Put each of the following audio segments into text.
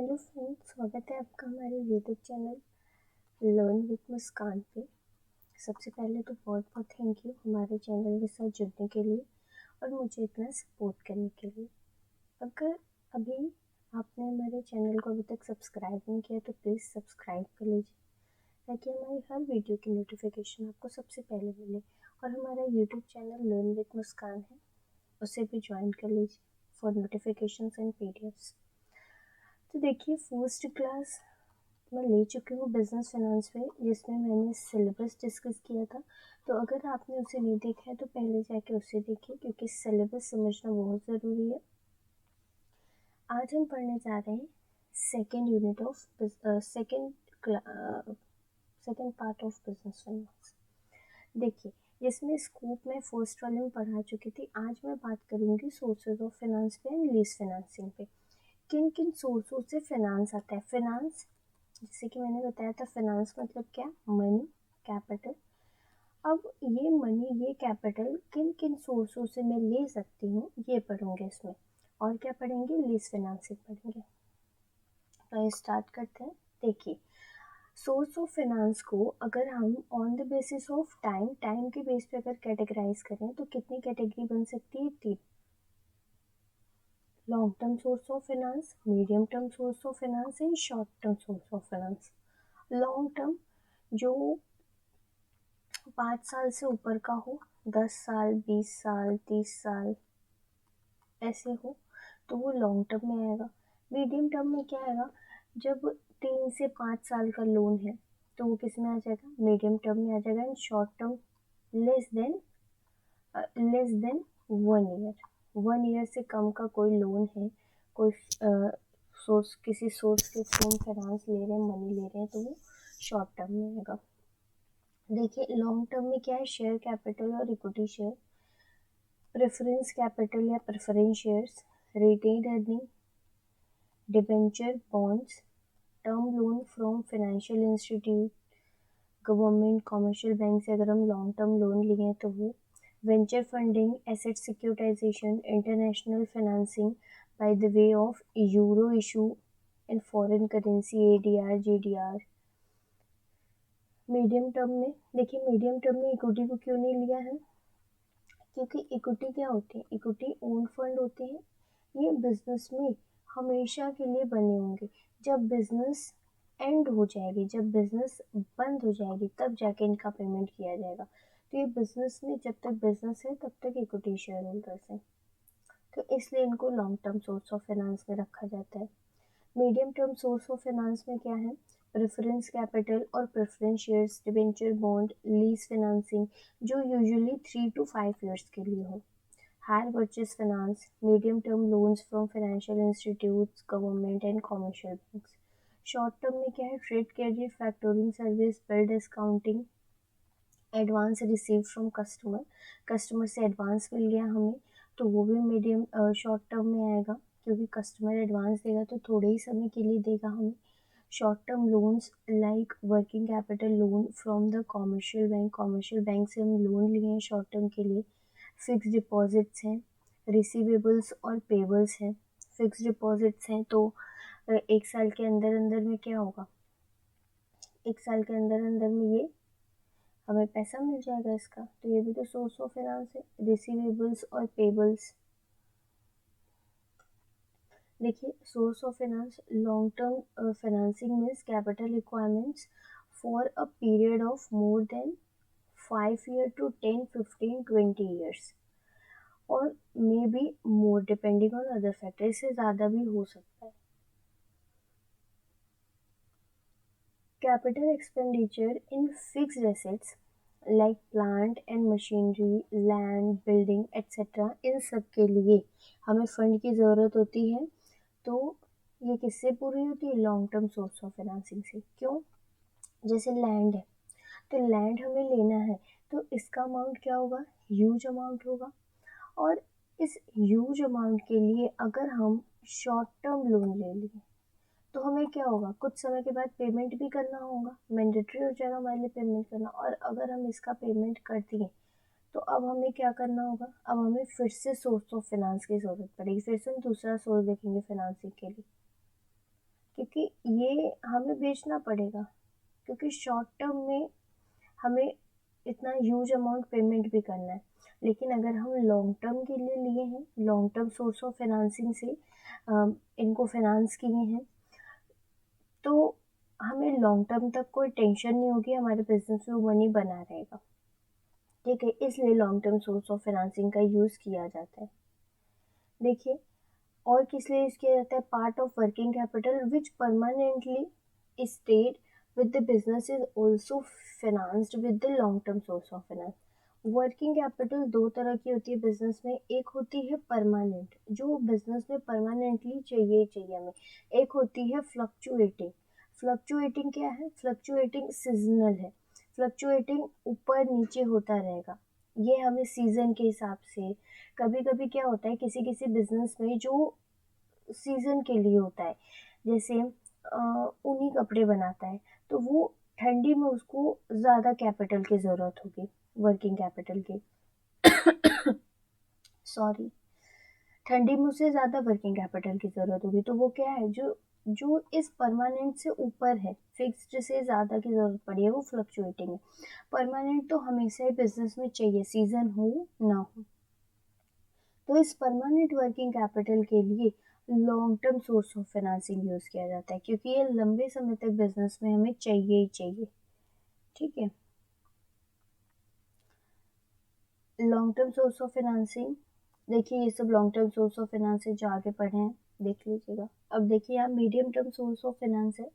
Hello friends, स्वागत है आपका हमारे यूट्यूब चैनल लर्न विद मुस्कान पे। सबसे पहले तो बहुत बहुत थैंक यू हमारे चैनल के साथ जुड़ने के लिए और मुझे इतना सपोर्ट करने के लिए। अगर अभी आपने हमारे चैनल को अभी तक सब्सक्राइब नहीं किया तो प्लीज़ सब्सक्राइब कर लीजिए ताकि हमारी हर वीडियो की नोटिफिकेशन आपको सबसे पहले मिले। और हमारा यूट्यूब चैनल लर्न विद मुस्कान है, उसे भी ज्वाइन कर लीजिए फॉर नोटिफिकेशंस एंड पीडीएफ्स। तो देखिए, फर्स्ट क्लास मैं ले चुकी हूँ बिजनेस फाइनेंस में, जिसमें मैंने सिलेबस डिस्कस किया था। तो अगर आपने उसे नहीं देखा है तो पहले जाके उसे देखिए, क्योंकि सिलेबस समझना बहुत ज़रूरी है। आज हम पढ़ने जा रहे हैं second unit of second part of business finance. देखिए, जिसमें स्कोप मैं फर्स्ट वाले में पढ़ा चुकी थी, आज मैं बात करूँगी सोर्सेज ऑफ फाइनेंस पे एंड लीज फाइनेंसिंग पे। किन किन सोर्सों से फाइनेंस आता है। फाइनेंस, जैसे कि मैंने बताया था, फाइनेंस मतलब क्या, मनी, कैपिटल। अब ये मनी, ये कैपिटल किन किन सोर्सों से मैं ले सकती हूँ, ये पढ़ूंगे इसमें। और क्या पढ़ेंगे, लीज फाइनेंसिंग पढ़ेंगे। तो स्टार्ट करते हैं। देखिए, सोर्स ऑफ फाइनेंस को अगर हम on the basis of time के बेस पे अगर कैटेगराइज करें तो कितनी कैटेगरी बन सकती है, तीन। Long term source of finance, medium term source of finance and short term source of finance. Long term जो 5 साल से ऊपर का हो, 10 साल, 20 साल, 30 साल ऐसे हो, तो वो लॉन्ग टर्म में आएगा। मीडियम टर्म में क्या आएगा, जब 3 से 5 साल का लोन है तो वो किस में आ जाएगा, मीडियम टर्म में आ जाएगा। And short term less than 1 year से कम का कोई लोन है, कोई सोर्स, किसी सोर्स के थ्रू फाइनेंस ले रहे हैं, मनी ले रहे हैं, तो वो शॉर्ट टर्म में आएगा। देखिए, लॉन्ग टर्म में क्या है, शेयर कैपिटल और इक्विटी शेयर, प्रेफरेंस कैपिटल या preference shares, retained earning, debenture, bonds, term loan from financial institute, government, commercial bank से अगर हम लॉन्ग टर्म लोन लिए हैं तो वो, venture funding, asset securitization, international financing by the way of euro issue in foreign currency, ADR, GDR. Medium term में देखिए, medium term में इक्विटी को क्यों नहीं लिया है, क्योंकि इक्विटी क्या होती है, इक्विटी ओन फंड होते हैं। ये बिजनेस में हमेशा के लिए बने होंगे। जब बिजनेस एंड हो जाएगी, जब बिजनेस बंद हो जाएगी, तब जाके इनका पेमेंट किया जाएगा। तो ये बिजनेस में जब तक बिजनेस है तब तक इक्विटी शेयर होल्डर्स हैं, तो इसलिए इनको long term source of finance में रखा जाता है। Medium term source of finance में क्या है, प्रेफरेंस कैपिटल और preference shares, debenture, bond, lease financing, जो यूजुअली 3 to 5 years के लिए हो। Hire purchase finance, medium term loans from financial institutes, government and commercial banks. Short term में क्या है, trade credit, factoring service, bill discounting, advance receive from customer, customer से advance मिल गया हमें, तो वो भी मीडियम शॉर्ट टर्म में आएगा, क्योंकि कस्टमर एडवांस देगा तो थोड़े ही समय के लिए देगा हमें। Short term loans like working capital loan from the commercial bank से हम लोन लिए हैं शॉर्ट टर्म के लिए। फिक्स डिपॉजिट्स हैं, रिसीवेबल्स और पेबल्स हैं। फिक्स डिपॉजिट्स हैं तो 1 साल के अंदर अंदर में क्या होगा, 1 साल के अंदर अंदर में ये हमें पैसा मिल जाएगा इसका, तो ये भी तो सोर्स ऑफ फाइनेंस है। रिसीवेबल्स और पेबल्स, देखिए, source of finance, long term financing means capital requirements for a period of more than 5 year to 10, 15, 20 years और may be more depending on other factor, इससे ज़्यादा भी हो सकता है। Capital expenditure in fixed assets like plant and machinery, land, building etcetera, इन सब के लिए हमें फंड की ज़रूरत होती है। तो ये किससे पूरी होती है, long term source of financing से। क्यों, जैसे लैंड है, तो लैंड हमें लेना है, तो इसका अमाउंट क्या होगा, ह्यूज अमाउंट होगा। और इस ह्यूज अमाउंट के लिए अगर हम शॉर्ट टर्म लोन ले लिए तो हमें क्या होगा, कुछ समय के बाद पेमेंट भी करना होगा, मैंडेटरी हो जाएगा हमारे लिए पेमेंट करना। और अगर हम इसका पेमेंट कर दिए तो अब हमें क्या करना होगा, अब हमें फिर से सोर्स ऑफ फाइनेंस की ज़रूरत पड़ेगी, फिर से हम दूसरा सोर्स देखेंगे फाइनेंसिंग के लिए। क्योंकि ये हमें बेचना पड़ेगा, क्योंकि शॉर्ट टर्म में हमें इतना ह्यूज अमाउंट पेमेंट भी करना है। लेकिन अगर हम लॉन्ग टर्म के लिए लिए हैं, long term source of financing से इनको फाइनेंस किए हैं, तो हमें लॉन्ग टर्म तक कोई टेंशन नहीं होगी, हमारे बिजनेस में वो मनी बना रहेगा। ठीक है, इसलिए long term source of financing का यूज़ किया जाता है। देखिए, और किस लिए यूज़ किया जाता है? Part of working capital which permanently stayed with the business is also financed with the long term source of finance. Working capital दो तरह की होती है बिजनेस में, एक होती है परमानेंट, जो बिजनेस में परमानेंटली चाहिए ही चाहिए हमें। एक होती है फ्लक्चुएटिंग। फ्लक्चुएटिंग क्या है? फ्लक्चुएटिंग सीजनल है, फ्लक्चुएटिंग ऊपर नीचे होता रहेगा, ये हमें सीजन के हिसाब से। कभी कभी क्या होता है, किसी किसी बिजनेस में जो सीजन के लिए होता है, जैसे ऊनी कपड़े बनाता है, तो वो ठंडी में उसको ज़्यादा कैपिटल की ज़रूरत होगी, वर्किंग कैपिटल की। सॉरी, ठंडी में उसे ज़्यादा वर्किंग कैपिटल की ज़रूरत होगी, तो वो क्या है, जो जो इस परमानेंट से ऊपर है, फिक्स्ड से ज़्यादा की ज़रूरत पड़ी है, वो फ्लक्चुएटिंग है। परमानेंट तो हमेशा ही बिजनेस में चाहिए, सीजन हो ना हो। तो इस परमानेंट वर्किंग कैपिटल के लिए long term source of financing use किया जाता है, क्योंकि ये लंबे समय तक बिजनेस में हमें चाहिए ही चाहिए। ठीक है, long term source of financing, देखिए ये सब long term source of finance है जो आगे पढ़े हैं, देख लीजिएगा। अब देखिए यहाँ medium term source of finance है।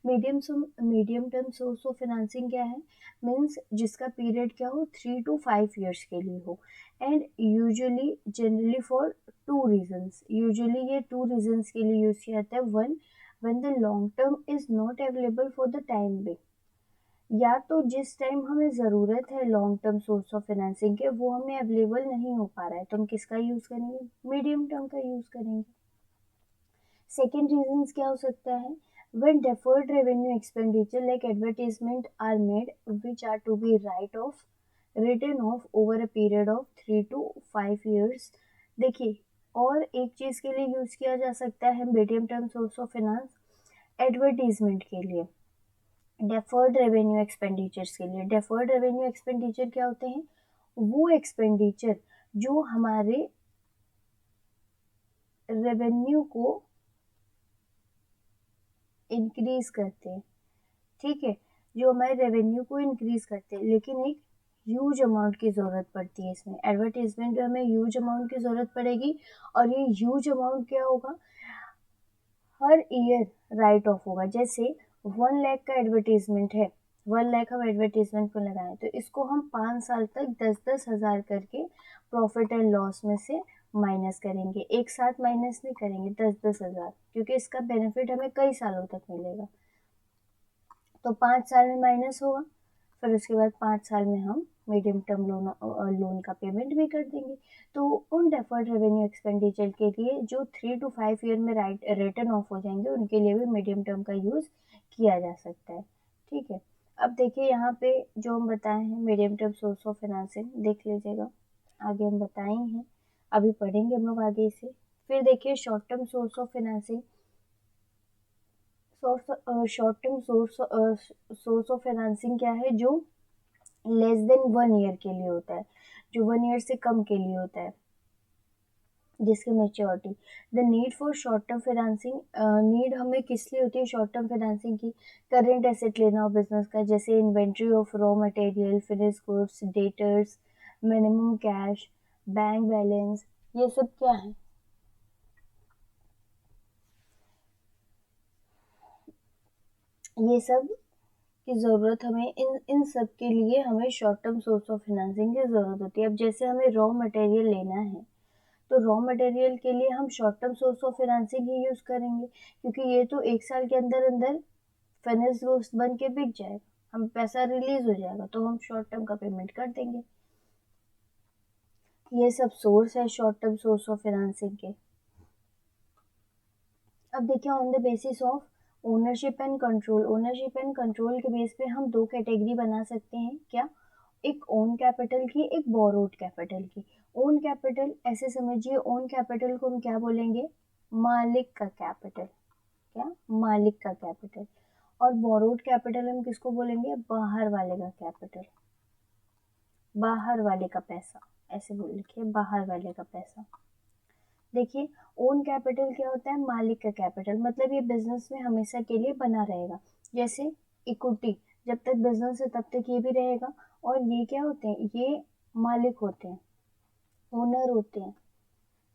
Medium term source of financing क्या है? मीन्स जिसका पीरियड क्या हो, 3 to 5 years के लिए हो, and usually generally for two reasons. Usually ये टू रीजंस के लिए यूज किया जाता है। One, when the long term is not available for the time being, या तो जिस टाइम हमें ज़रूरत है long term source of financing के, वो हमें अवेलेबल नहीं हो पा रहा है, तो हम किसका यूज़ करेंगे? मीडियम टर्म का यूज़ करेंगे। सेकेंड रीजंस क्या हो सकता है? when deferred revenue expenditure like advertisement are made which are to be written off over a period of 3 to 5 years। देखिए, और एक चीज के लिए यूज किया जा सकता है medium term source of finance, advertisement के लिए, डेफर्ड रेवेन्यू एक्सपेंडिचर्स के लिए। डेफर्ड रेवेन्यू एक्सपेंडिचर क्या होते हैं? वो एक्सपेंडिचर जो हमारे रेवेन्यू को इंक्रीज करते हैं। ठीक है, जो हमारे रेवेन्यू को इंक्रीज करते हैं, लेकिन एक ह्यूज अमाउंट की ज़रूरत पड़ती है इसमें। एडवर्टीजमेंट में हमें ह्यूज अमाउंट की ज़रूरत पड़ेगी, और ये ह्यूज अमाउंट क्या होगा, हर ईयर राइट ऑफ होगा। जैसे 1 लाख का एडवर्टीजमेंट है, 1 लाख हम एडवर्टीजमेंट पर लगाएं, तो इसको हम 5 साल तक 10-10 हज़ार करके प्रॉफिट एंड लॉस में से माइनस करेंगे। एक साथ माइनस नहीं करेंगे 10-10 हज़ार, क्योंकि इसका बेनिफिट हमें कई सालों तक मिलेगा। तो 5 साल में माइनस होगा, फिर उसके बाद 5 साल में हम मीडियम टर्म लोन का पेमेंट भी कर देंगे। तो उन डेफर्ड रेवेन्यू एक्सपेंडिचर के लिए जो 3 to 5 ईयर में रिटर्न ऑफ हो जाएंगे, उनके लिए भी मीडियम टर्म का यूज़ किया जा सकता है। ठीक है, अब देखिए यहाँ पे जो हम बताए हैं medium term source of financing, देख लीजिएगा, आगे हम बताए हैं, अभी पढ़ेंगे हम लोग आगे इसे। फिर देखिए short term source of financing. Short term source of financing क्या है? जो लेस देन 1 ईयर के लिए होता है, जो 1 ईयर से कम के लिए होता है, जिसकी maturity. The need for short term financing, need हमें किस लिए होती है शॉर्ट टर्म फाइनेंसिंग की? करेंट एसेट लेना हो बिजनेस का, जैसे inventory of raw material, finish goods, debtors, minimum cash, bank balance, ये सब क्या है? ये सब की ज़रूरत हमें, इन सब के लिए हमें short term source of financing की ज़रूरत होती है। अब जैसे हमें रॉ मटेरियल लेना है, तो रॉ मटेरियल के लिए हम short term source of financing he use करेंगे, क्योंकि ये तो एक साल के अंदर अंदर फिनिश गुड्स बन के बिक जाएगा, हम पैसा रिलीज हो जाएगा, तो हम शॉर्ट टर्म का पेमेंट कर देंगे। ये सब सोर्स है short term source of financing के। अब देखिए on the basis of ownership and control, ownership and control के बेस पे हम दो कैटेगरी बना सकते हैं। क्या? एक ओन कैपिटल की, एक बोरोड कैपिटल की। ओन कैपिटल ऐसे समझिए, ओन कैपिटल को हम क्या बोलेंगे? मालिक का कैपिटल। क्या, मालिक का कैपिटल। और बोरोड कैपिटल हम किसको बोलेंगे, बाहर वाले का कैपिटल, बाहर वाले का पैसा, ऐसे बोल लिखिए, बाहर वाले का पैसा। देखिए ओन कैपिटल क्या होता है, मालिक का कैपिटल, मतलब ये बिजनेस में हमेशा के लिए बना रहेगा। जैसे इक्विटी, जब तक बिजनेस है तब तक ये भी रहेगा। और ये क्या होते हैं, ये मालिक होते हैं, ओनर होते हैं,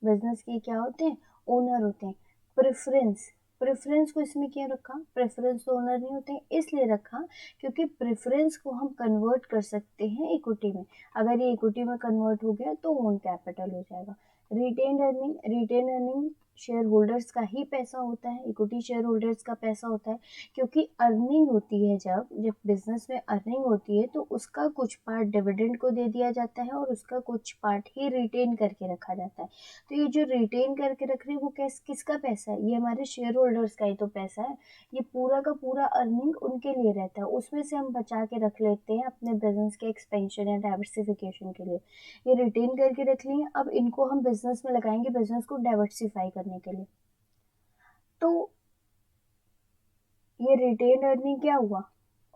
बिजनेस के क्या होते हैं, ओनर होते हैं। प्रेफरेंस, प्रेफरेंस को इसमें क्यों रखा, प्रेफरेंस तो ओनर नहीं होते हैं इसलिए रखा क्योंकि प्रेफरेंस को हम कन्वर्ट कर सकते हैं इक्विटी में। अगर ये इक्विटी में कन्वर्ट हो गया तो ओन कैपिटल हो जाएगा। Retained earning, retained earning share holders का ही पैसा होता है, इक्विटी शेयर होल्डर्स का पैसा होता है। क्योंकि अर्निंग होती है, जब जब बिजनेस में अर्निंग होती है तो उसका कुछ पार्ट डिविडेंड को दे दिया जाता है और उसका कुछ पार्ट ही रिटेन करके रखा जाता है। तो ये जो रिटेन करके रख रहे हैं वो किसका पैसा है, ये हमारे शेयर होल्डर्स का ही तो पैसा है। ये पूरा का पूरा अर्निंग उनके लिए रहता है, उसमें से हम बचा के रख लेते हैं अपने बिजनेस के एक्सपेंशन या डाइवर्सिफिकेशन के लिए। ये रिटेन करके रख लिए, अब इनको हम बिजनेस में लगाएंगे बिजनेस को डाइवर्सिफाई करने के लिए। तो ये रिटेन अर्निंग क्या हुआ,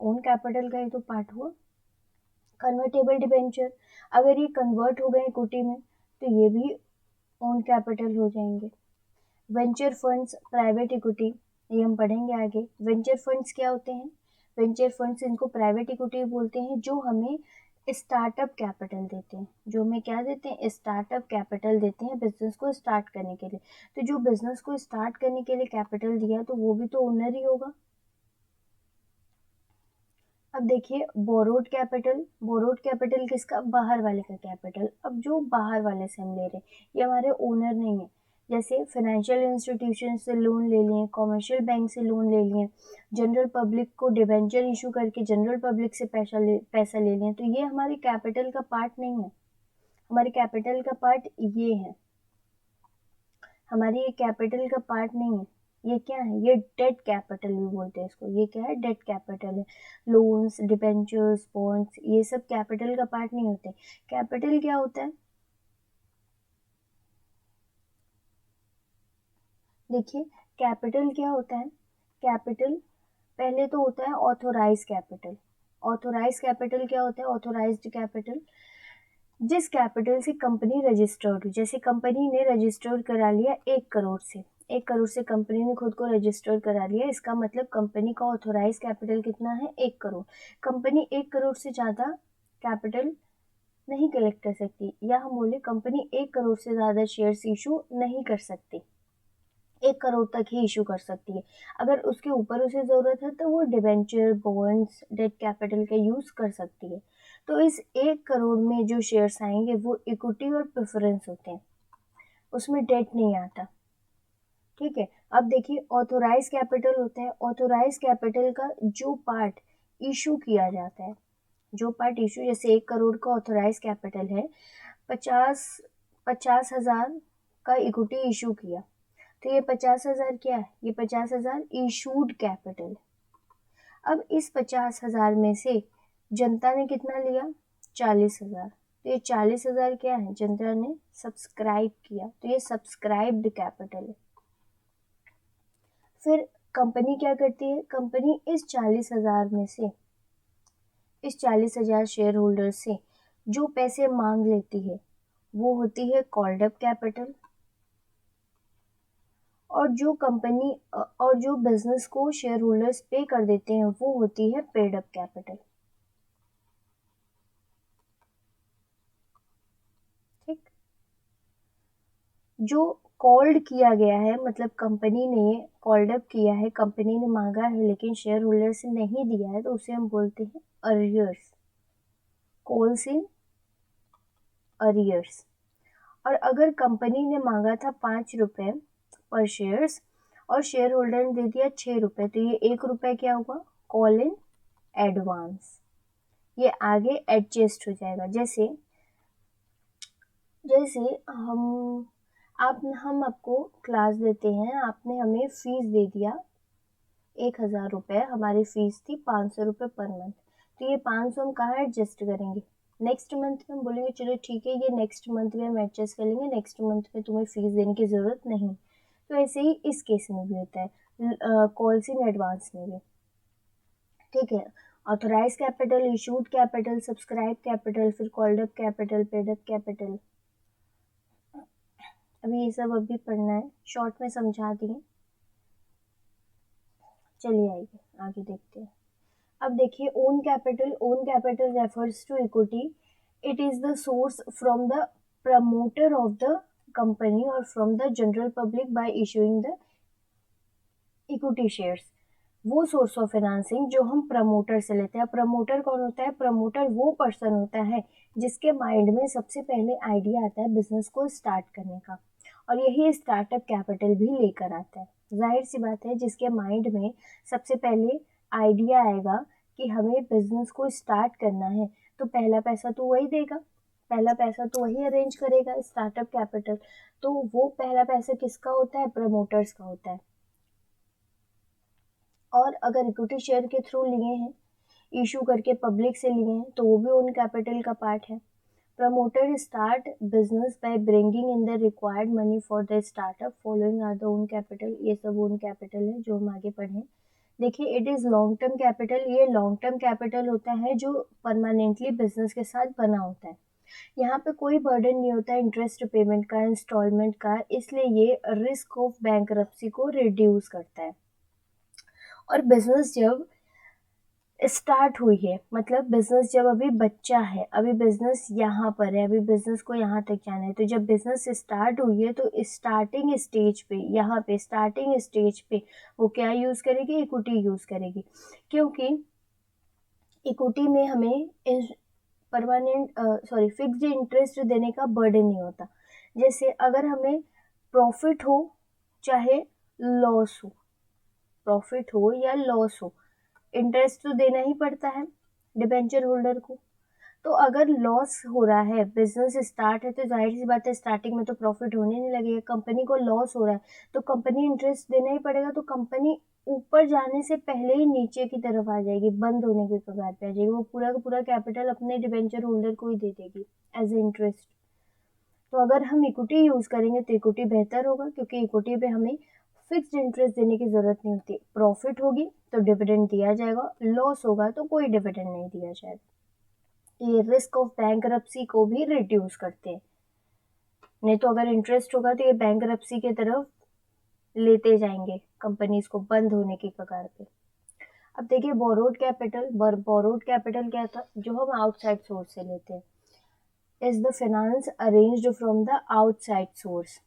ओन कैपिटल का ही तो पार्ट हुआ। कन्वर्टेबल डिबेंचर, अगर ये कन्वर्ट हो गए इक्विटी में तो ये भी ओन कैपिटल हो जाएंगे। वेंचर फंड्स, प्राइवेट इक्विटी, ये हम पढ़ेंगे आगे। वेंचर फंड्स क्या होते हैं, वेंचर फंड्स इनको प्राइवेट इक्विटी बोलते हैं, जो हमें स्टार्टअप कैपिटल देते हैं, जो हमें क्या देते हैं, स्टार्टअप कैपिटल देते हैं बिजनेस को स्टार्ट करने के लिए। तो जो बिजनेस को स्टार्ट करने के लिए कैपिटल दिया तो वो भी तो ओनर ही होगा। अब देखिए बोरोड कैपिटल, बोरोड कैपिटल किसका, बाहर वाले का कैपिटल। अब जो बाहर वाले से हम ले रहे हैं ये हमारे ओनर नहीं है। जैसे फाइनेंशियल इंस्टीट्यूशन से लोन ले लिए, कॉमर्शियल बैंक से लोन ले लिए, जनरल पब्लिक को डिबेंचर इशू करके जनरल पब्लिक से पैसा ले लिए, तो ये हमारे कैपिटल का पार्ट नहीं है। हमारे कैपिटल का पार्ट ये है, हमारी ये कैपिटल का पार्ट नहीं है। ये क्या है, ये डेट कैपिटल भी बोलते हैं इसको। ये क्या है, डेट कैपिटल है। लोन्स, डिबेंचर्स, बॉन्ड्स, ये सब कैपिटल का पार्ट नहीं होते। कैपिटल क्या होता है, देखिए कैपिटल क्या होता है, कैपिटल पहले तो होता है ऑथोराइज कैपिटल। ऑथोराइज कैपिटल क्या होता है, ऑथोराइज्ड कैपिटल जिस कैपिटल से कंपनी रजिस्टर्ड हो। जैसे कंपनी ने रजिस्टर्ड करा लिया 1 करोड़ से, 1 करोड़ से कंपनी ने खुद को रजिस्टर करा लिया, इसका मतलब कंपनी का ऑथोराइज कैपिटल कितना है, 1 करोड़। कंपनी 1 करोड़ से ज़्यादा कैपिटल नहीं कलेक्ट कर सकती, या हम बोले कंपनी 1 करोड़ से ज़्यादा शेयर्स इशू नहीं कर सकती, 1 करोड़ तक ही इशू कर सकती है। अगर उसके ऊपर उसे ज़रूरत है तो वो डिबेंचर, बॉन्ड्स, डेट कैपिटल का यूज़ कर सकती है। तो इस 1 करोड़ में जो शेयर्स आएंगे वो इक्विटी और प्रेफरेंस होते हैं, उसमें डेट नहीं आता। ठीक है, अब देखिए ऑथोराइज कैपिटल होता है। ऑथोराइज कैपिटल का जो पार्ट इशू किया जाता है, जो पार्ट इशू, जैसे 1 करोड़ का ऑथोराइज कैपिटल है, 50,000 का इक्विटी इशू किया, तो ये 50,000 क्या है, ये 50,000 इशूड कैपिटल है। अब इस 50,000 में से जनता ने कितना लिया, 40,000, तो ये 40,000 क्या है, जनता ने सब्सक्राइब किया, तो ये सब्सक्राइब्ड कैपिटल है। फिर कंपनी क्या करती है, कंपनी इस 40,000 में से, इस 40,000 शेयर होल्डर से जो पैसे मांग लेती है वो होती है कॉल्ड अप कैपिटल। और जो कंपनी और जो बिजनेस को शेयर होल्डर्स पे कर देते हैं वो होती है पेड अप कैपिटल। ठीक, जो कॉल्ड किया गया है, मतलब कंपनी ने कॉल्ड अप किया है, कंपनी ने मांगा है लेकिन शेयर होल्डर से नहीं दिया है, तो उसे हम बोलते हैं अरियर्स, कॉल्स इन अरियर्स। और अगर कंपनी ने मांगा था 5 रुपए पर शेयर्स और शेयर होल्डर ने दे दिया 6 रुपए, तो ये 1 रुपए क्या होगा, कॉल इन एडवांस, ये आगे एडजस्ट हो जाएगा। जैसे जैसे हम आपको क्लास देते हैं, आपने हमें फीस दे दिया 1,000 रुपये, हमारी फीस थी 500 रुपये पर मंथ, तो ये 500 हम कहाँ एडजस्ट करेंगे, नेक्स्ट मंथ में। हम बोलेंगे चलो ठीक है, ये नेक्स्ट मंथ में हम एडजस्ट कर लेंगे, नेक्स्ट मंथ में तुम्हें फीस देने की ज़रूरत नहीं। तो ऐसे ही इस केस में भी होता है, कॉल्स इन एडवांस में भी, ठीक है। Authorise capital, issued capital, subscribe capital, फिर called up capital, paid up capital. अभी ये सब अभी पढ़ना है, शॉर्ट में समझा दिए। चलिए आगे देखते हैं। अब देखिए own capital, own capital refers to equity, it is the source from the promoter of the company और from the general public by issuing the equity shares. वो सोर्स ऑफ फाइनेंसिंग जो हम प्रमोटर से लेते हैं। प्रमोटर कौन होता है? प्रमोटर वो पर्सन होता है जिसके माइंड में सबसे पहले आइडिया आता है बिजनेस को स्टार्ट करने का, और यही स्टार्टअप कैपिटल भी लेकर आता है। जाहिर सी बात है, जिसके माइंड में सबसे पहले आइडिया आएगा कि हमें बिजनेस को स्टार्ट करना है, तो पहला पैसा तो वही देगा, पहला पैसा तो वही अरेंज करेगा, स्टार्टअप कैपिटल। तो वो पहला पैसा किसका होता है? प्रमोटर्स का होता है। और अगर इक्विटी शेयर के थ्रू लिए हैं, इशू करके पब्लिक से लिए हैं, तो वो भी ओन कैपिटल का पार्ट है। Promoter start business by bringing in the required money for the startup, following are the own capital. ये सब ओन कैपिटल है जो हम आगे पढ़ें। देखिए it is long term capital, ये लॉन्ग टर्म कैपिटल होता है जो परमानेंटली बिजनेस के साथ बना होता है। यहाँ पे कोई बर्डन नहीं होता है इंटरेस्ट पेमेंट का, इंस्टॉलमेंट का, इसलिए ये रिस्क ऑफ बैंकरप्सी को रिड्यूस करता है। और बिजनेस जब स्टार्ट हुई है, मतलब बिजनेस जब अभी बच्चा है, अभी बिजनेस यहाँ पर है, अभी बिजनेस को यहाँ तक जाना है, तो जब बिजनेस स्टार्ट हुई है तो स्टार्टिंग स्टेज पे, यहाँ पे स्टार्टिंग स्टेज पे वो क्या यूज करेगी? इक्विटी यूज करेगी। क्योंकि इक्विटी में हमें फिक्स्ड इंटरेस्ट देने का बर्डन नहीं होता। जैसे अगर हमें प्रॉफिट हो चाहे लॉस हो, प्रॉफिट हो या लॉस हो, इंटरेस्ट तो देना ही पड़ता है डिबेंचर होल्डर को। तो अगर लॉस हो रहा है, बिजनेस स्टार्ट है, तो जाहिर सी बात है स्टार्टिंग में तो प्रॉफिट होने नहीं लगेगा। कंपनी को लॉस हो रहा है तो कंपनी इंटरेस्ट देना ही पड़ेगा, तो कंपनी ऊपर जाने से पहले ही नीचे की तरफ आ जाएगी, बंद होने के कगार पे आ जाएगी। वो पूरा का पूरा कैपिटल अपने डिबेंचर होल्डर को ही दे देगी एज ए इंटरेस्ट। तो अगर हम इक्विटी यूज करेंगे तो इक्विटी बेहतर होगा, क्योंकि इक्विटी पे हमें फिक्स्ड इंटरेस्ट देने की जरूरत नहीं होती। प्रॉफिट होगी तो डिविडेंड दिया जाएगा, लॉस होगा तो कोई डिविडेंड नहीं दिया जाएगा। ये रिस्क ऑफ बैंकरप्सी को भी रिड्यूस करते हैं। नहीं तो अगर इंटरेस्ट होगा तो ये बैंकरप्सी की तरफ लेते जाएंगे कंपनीज को, बंद होने की कगार पे। अब देखिए बोरोड कैपिटल, बोरोड कैपिटल क्या था? जो हम आउटसाइड सोर्स से लेते हैं। is the finance arranged from the outside source.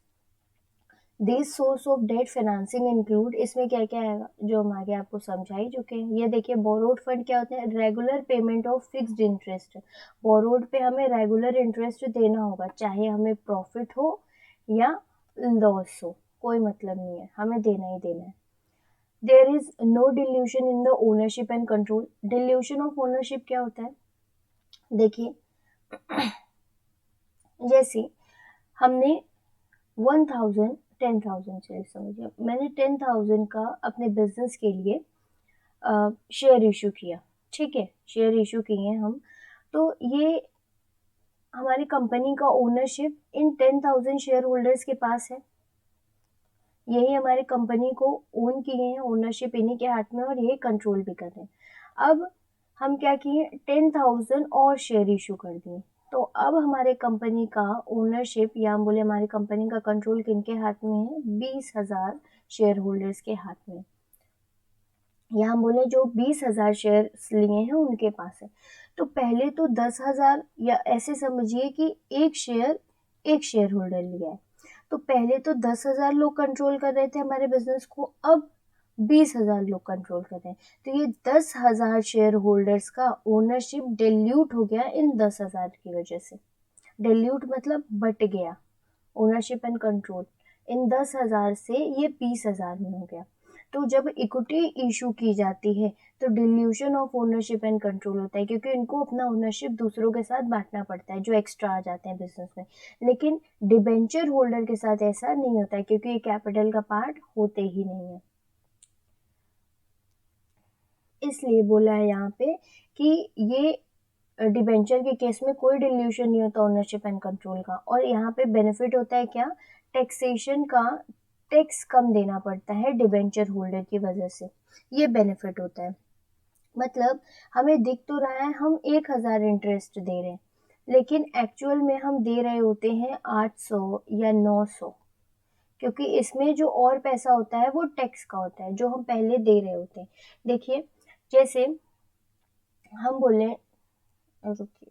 These source of debt financing include, इसमें क्या क्या आएगा जो हम आगे आपको समझा ही चुके हैं। ये देखिए बोरोड फंड क्या होता है? Regular payment of fixed interest. Borrowed पे हमें रेगुलर इंटरेस्ट देना होगा, चाहे हमें प्रॉफिट हो या लॉस हो, कोई मतलब नहीं है, हमें देना ही देना है। There is no dilution in the ownership and control. Dilution of ownership क्या होता है? देखिए जैसे हमने 10,000 से समझिए, मैंने 10,000 का अपने बिजनेस के लिए शेयर इशू किया, ठीक है, शेयर इशू किए हम। तो ये हमारी कंपनी का ओनरशिप इन 10,000 शेयर होल्डर्स के पास है, यही हमारी कंपनी को ओन किए हैं, ओनरशिप इन्हीं के हाथ में, और यही कंट्रोल भी कर रहे हैं। अब हम क्या किए? 10,000 और शेयर इशू कर दिए। तो अब हमारे कंपनी का ओनरशिप, या हम बोले हमारी कंपनी का कंट्रोल किनके हाथ में है? 20,000 शेयर होल्डर्स के हाथ में, या हम बोले जो 20,000 शेयर लिए हैं उनके पास है। तो पहले तो 10,000, या ऐसे समझिए कि एक शेयर होल्डर लिया है, तो पहले तो 10,000 लोग कंट्रोल कर रहे थे हमारे बिजनेस को, अब 20,000 लोग कंट्रोल कर रहे हैं। तो ये 10,000 शेयर होल्डर्स का ओनरशिप डिल्यूट हो गया इन 10,000 की वजह से। डिल्यूट मतलब बट गया, ओनरशिप एंड कंट्रोल इन 10,000 से ये 20,000 में हो गया। तो जब इक्विटी इशू की जाती है तो dilution of ownership and control होता है, क्योंकि इनको अपना ओनरशिप दूसरों के साथ बांटना पड़ता है जो एक्स्ट्रा आ जाते हैं बिजनेस में। लेकिन डिबेंचर होल्डर के साथ ऐसा नहीं होता है, क्योंकि ये कैपिटल का पार्ट होते ही नहीं है। इसलिए बोला है यहाँ पे कि ये डिबेंचर के केस में कोई डिल्यूशन नहीं होता ओनरशिप एंड कंट्रोल का। और यहाँ पे बेनिफिट होता है क्या? टैक्सेशन का, टैक्स कम देना पड़ता है डिबेंचर होल्डर की वजह से, ये बेनिफिट होता है। मतलब हमें दिख तो रहा है हम 1000 इंटरेस्ट दे रहे हैं, लेकिन एक्चुअल में हम दे रहे होते हैं 800 या 900, क्योंकि इसमें जो और पैसा होता है वो टैक्स का होता है जो हम पहले दे रहे होते हैं। देखिए जैसे हम बोले, रुकिए,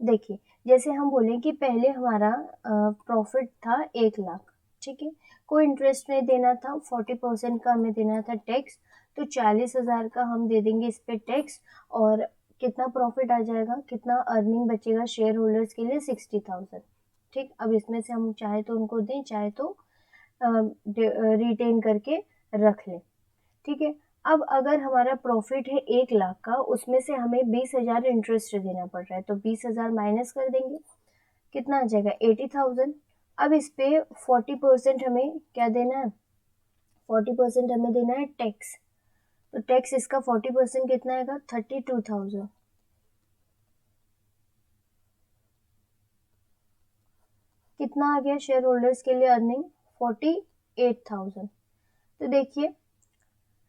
देखिए जैसे हम बोले कि पहले हमारा प्रॉफिट था 1 लाख, ठीक है, कोई इंटरेस्ट नहीं देना था, 40% का हमें देना था टैक्स, तो 40,000 का हम दे देंगे इस पे टैक्स, और कितना प्रॉफिट आ जाएगा, कितना अर्निंग बचेगा शेयर होल्डर्स के लिए, 60,000। ठीक, अब इसमें से हम चाहे तो उनको दें, चाहे तो रिटेन करके रख लें। ठीक है, अब अगर हमारा प्रॉफिट है 1 लाख का, उसमें से हमें 20,000 इंटरेस्ट देना पड़ रहा है, तो 20,000 माइनस कर देंगे, कितना आ जाएगा 80,000। अब इस पे 40% हमें क्या देना है, 40% हमें देना है टैक्स, तो टैक्स इसका 40% कितना आएगा, 32,000। कितना आ गया शेयर होल्डर्स के लिए अर्निंग, 48,000। तो देखिए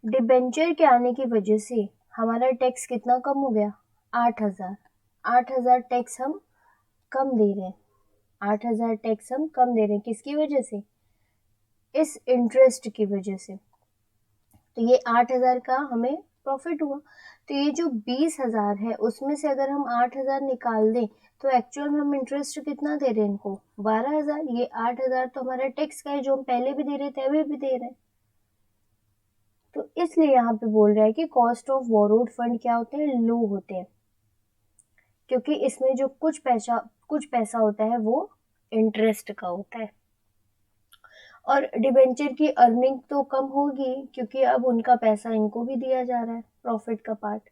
डिबेंचर के आने की वजह से हमारा टैक्स कितना कम हो गया, 8,000। 8,000 टैक्स हम कम दे रहे हैं, 8,000 टैक्स हम कम दे रहे हैं, किसकी वजह से, इस इंटरेस्ट की वजह से। तो ये 8,000 का हमें प्रॉफिट हुआ, तो ये जो 20,000 है उसमें से अगर हम 8,000 निकाल दें, तो एक्चुअल में हम इंटरेस्ट कितना दे रहे हैं इनको, 12,000। ये 8,000 तो हमारा टैक्स का है जो हम पहले भी दे रहे थे अभी भी दे रहे हैं। तो इसलिए यहाँ पे बोल रहा है कि कॉस्ट ऑफ बोरोड फंड क्या होते हैं, लो होते हैं, क्योंकि इसमें जो कुछ पैसा होता है वो इंटरेस्ट का होता है। और डिबेंचर की अर्निंग तो कम होगी, क्योंकि अब उनका पैसा इनको भी दिया जा रहा है, प्रॉफिट का पार्ट।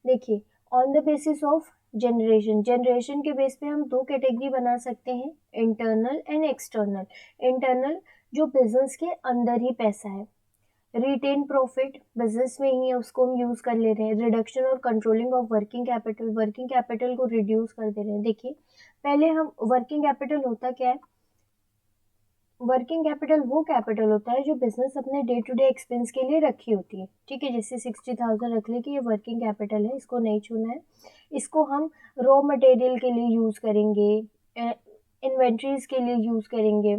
देखिए on the basis of generation के बेस पे हम दो कैटेगरी बना सकते हैं, इंटरनल एंड एक्सटर्नल। इंटरनल जो बिजनेस के अंदर ही पैसा है, रिटेन प्रॉफिट बिजनेस में ही है, उसको हम यूज कर ले रहे हैं। रिडक्शन और कंट्रोलिंग ऑफ वर्किंग कैपिटल को रिड्यूस कर दे रहे हैं। देखिए पहले हम वर्किंग कैपिटल होता क्या है, वर्किंग कैपिटल वो कैपिटल होता है जो बिजनेस अपने डे टू डे एक्सपेंस के लिए रखी होती है। ठीक है, जैसे 60,000 रख ले कि ये वर्किंग कैपिटल है, इसको नहीं छूना है, इसको हम रॉ मटेरियल के लिए यूज करेंगे, इन्वेंट्रीज के लिए यूज करेंगे,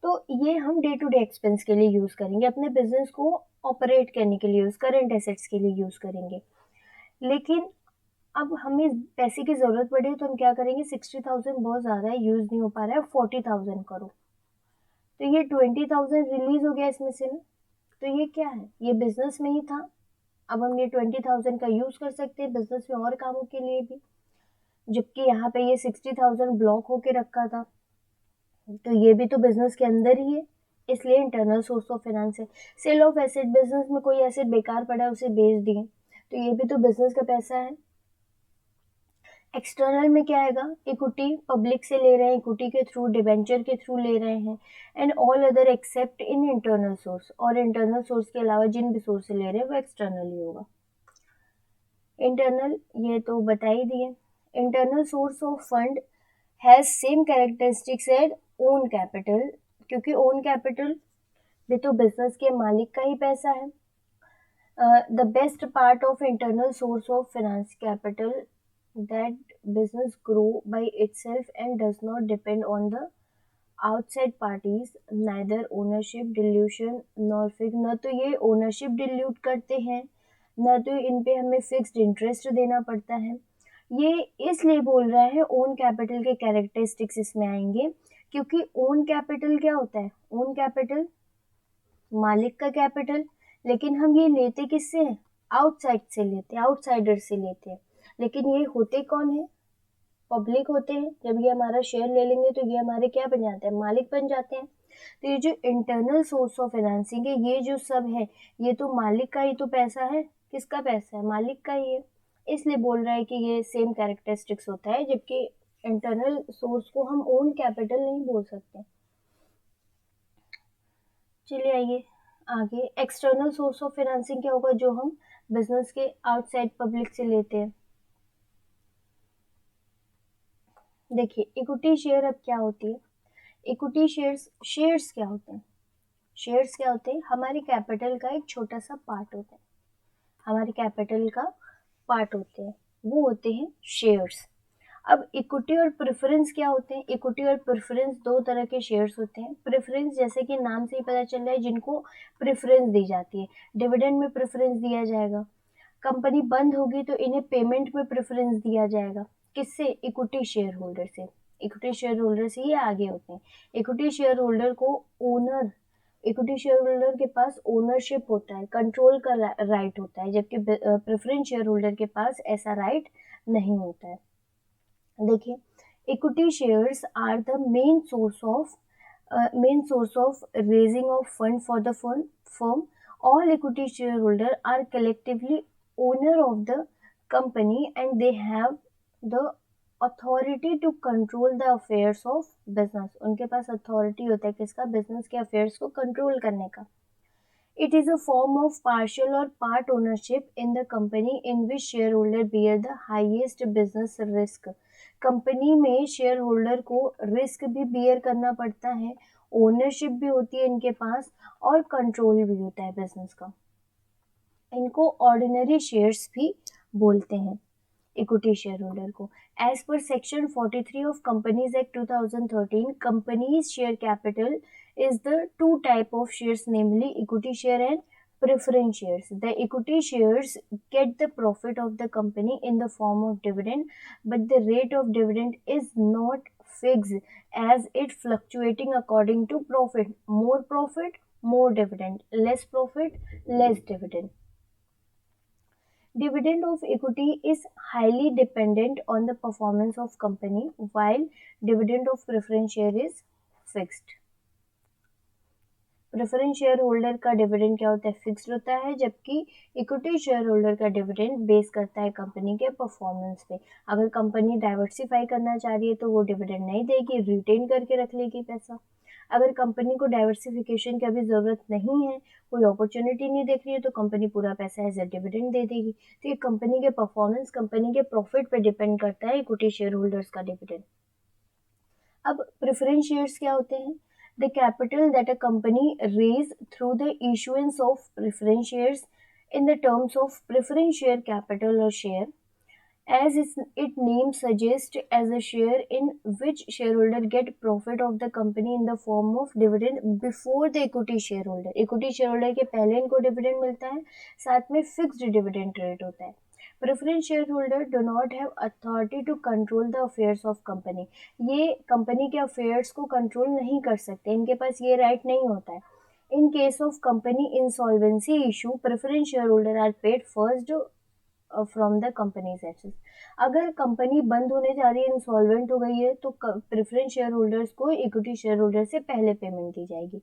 तो ये हम डे टू डे एक्सपेंस के लिए यूज करेंगे, अपने बिजनेस को ऑपरेट करने के लिए, करंट एसेट्स के लिए यूज करेंगे। लेकिन अब हमें पैसे की जरूरत पड़ी तो हम क्या करेंगे, 60,000 बहुत ज्यादा है, यूज नहीं हो पा रहा है, 40,000 करो, तो ये 20,000 रिलीज हो गया इसमें से ना, तो ये क्या है, ये बिजनेस में ही था, अब हम ये 20,000 का यूज कर सकते हैं बिजनेस में और कामों के लिए भी, जबकि यहाँ पे ये 60,000 ब्लॉक होके रखा था, तो ये भी तो बिजनेस के अंदर ही है, इसलिए इंटरनल सोर्स ऑफ फाइनेंस है। सेल ऑफ एसेट, बिजनेस में कोई एसेट बेकार पड़ा है उसे बेच दिए, तो ये भी तो बिजनेस का पैसा है। एक्सटर्नल में क्या आएगा, इक्विटी पब्लिक से ले रहे हैं, इक्विटी के थ्रू, डिबेंचर के थ्रू ले रहे हैं, and all other accept in internal source, और इंटरनल सोर्स के अलावा जिन भी सोर्स से ले रहे हैं वो एक्सटर्नल ही होगा। इंटरनल ये तो बता ही दिए। Internal source of fund has same characteristics as own capital, क्योंकि ओन कैपिटल भी तो बिजनेस के मालिक का ही पैसा है। The best part of internal source of finance capital that business grow by itself and does not depend on the outside parties, neither ownership dilution nor fixed, न तो ये ओनरशिप डिल्यूट करते हैं, न तो इन पे हमें फिक्स्ड इंटरेस्ट देना पड़ता है। ये इसलिए बोल रहा है ओन कैपिटल के कैरेक्टरिस्टिक्स इसमें आएंगे, क्योंकि ओन कैपिटल क्या होता है, ओन कैपिटल मालिक का कैपिटल, लेकिन हम ये लेते किससे हैं, आउटसाइड से लेते हैं, आउटसाइडर से लेते हैं, लेकिन ये होते कौन है, पब्लिक होते हैं। जब ये हमारा शेयर ले लेंगे तो ये हमारे क्या बन जाते हैं, मालिक बन जाते हैं। तो ये जो इंटरनल सोर्स ऑफ फाइनेंसिंग है, ये जो सब है, ये तो मालिक का ही तो पैसा है, किसका पैसा है, मालिक का ही है, इसलिए बोल रहा है कि ये सेम कैरेक्टरिस्टिक्स होता है, जबकि इंटरनल सोर्स को हम ओन कैपिटल नहीं बोल सकते। चलिए आइए आगे, एक्सटर्नल सोर्स ऑफ फाइनेंसिंग क्या होगा, जो हम बिजनेस के आउटसाइड पब्लिक से लेते हैं। देखिए इक्विटी शेयर अब क्या होती है, इक्विटी शेयर्स क्या होते हैं, शेयर्स क्या होते हैं, हमारे कैपिटल का एक छोटा सा पार्ट होता है, हमारे कैपिटल का पार्ट होते हैं, वो होते हैं शेयर्स। अब इक्विटी और प्रेफरेंस क्या होते हैं, इक्विटी और प्रेफरेंस दो तरह के शेयर्स होते हैं। प्रेफरेंस जैसे कि नाम से ही पता चल रहा है, जिनको प्रेफरेंस दी जाती है, डिविडेंड में प्रेफरेंस दिया जाएगा, कंपनी बंद होगी तो इन्हें पेमेंट में प्रेफरेंस दिया जाएगा, किससे, इक्विटी शेयर होल्डर से, इक्विटी शेयर होल्डर से ये आगे होते हैं। इक्विटी शेयर होल्डर को ओनर, इक्विटी शेयर होल्डर के पास ओनरशिप होता है, कंट्रोल का राइट होता है, जबकि प्रेफरेंस शेयर होल्डर के पास ऐसा राइट नहीं होता है। देखिए equity shares are the main source of raising of fund for the firm. All equity shareholders are collectively owner of the company and they have the authority to control the affairs of business. उनके पास authority होता है किसका, business के affairs को control करने का। It is a form of partial or part ownership in the company in which shareholder bear the highest business risk. Company में share holder को रिस्क भी बियर करना पड़ता है, ओनरशिप भी होती है इनके पास और कंट्रोल भी होता है बिजनेस का। इनको ऑर्डिनरी शेयर्स भी बोलते हैं, इक्विटी शेयर होल्डर को। As per section 43 of companies act 2013, companies share capital is the two type of shares, namely equity share and preference shares. The equity shares get the profit of the company in the form of dividend, but the rate of dividend is not fixed as it fluctuating according to profit. More dividend, less profit, less dividend. Dividend of equity is highly dependent on the performance of company, while dividend of preference share is fixed. Preference share holder का dividend क्या होता है, fixed होता है, जबकि equity share holder का dividend base करता है कंपनी के परफॉर्मेंस पे। अगर कंपनी डाइवर्सिफाई करना चाह रही है तो वो डिविडेंड नहीं देगी, रिटेन करके रख लेगी पैसा। अगर कंपनी को डाइवर्सिफिकेशन की अभी ज़रूरत नहीं है, कोई अपॉर्चुनिटी नहीं देख रही है, तो कंपनी पूरा पैसा एज ए डिविडेंड दे देगी। तो ये कंपनी के परफॉर्मेंस, कंपनी के प्रॉफिट पे डिपेंड करता है इक्विटी शेयर होल्डर्स का डिविडेंड। अब प्रेफरेंस शेयर्स क्या होते हैं, the capital that a company raise through the issuance of preference shares in the terms of preference share capital or share, as its name suggests, as a share in which shareholder get profit of the company in the form of dividend before the equity shareholder. equity shareholder के पहले इनको dividend मिलता है, साथ में fixed dividend rate होता है। Preference share holder do not have authority to control the affairs of company, ये कंपनी के अफेयर्स को कंट्रोल नहीं कर सकते, इनके पास ये राइट नहीं होता है। In case of company insolvency issue, preference share holder are paid first from the companies assets. अगर कंपनी बंद होने जा रही है, इंसॉल्वेंट हो गई है, तो प्रेफरेंस शेयर होल्डर्स को इक्विटी शेयर होल्डर से पहले पेमेंट दी जाएगी।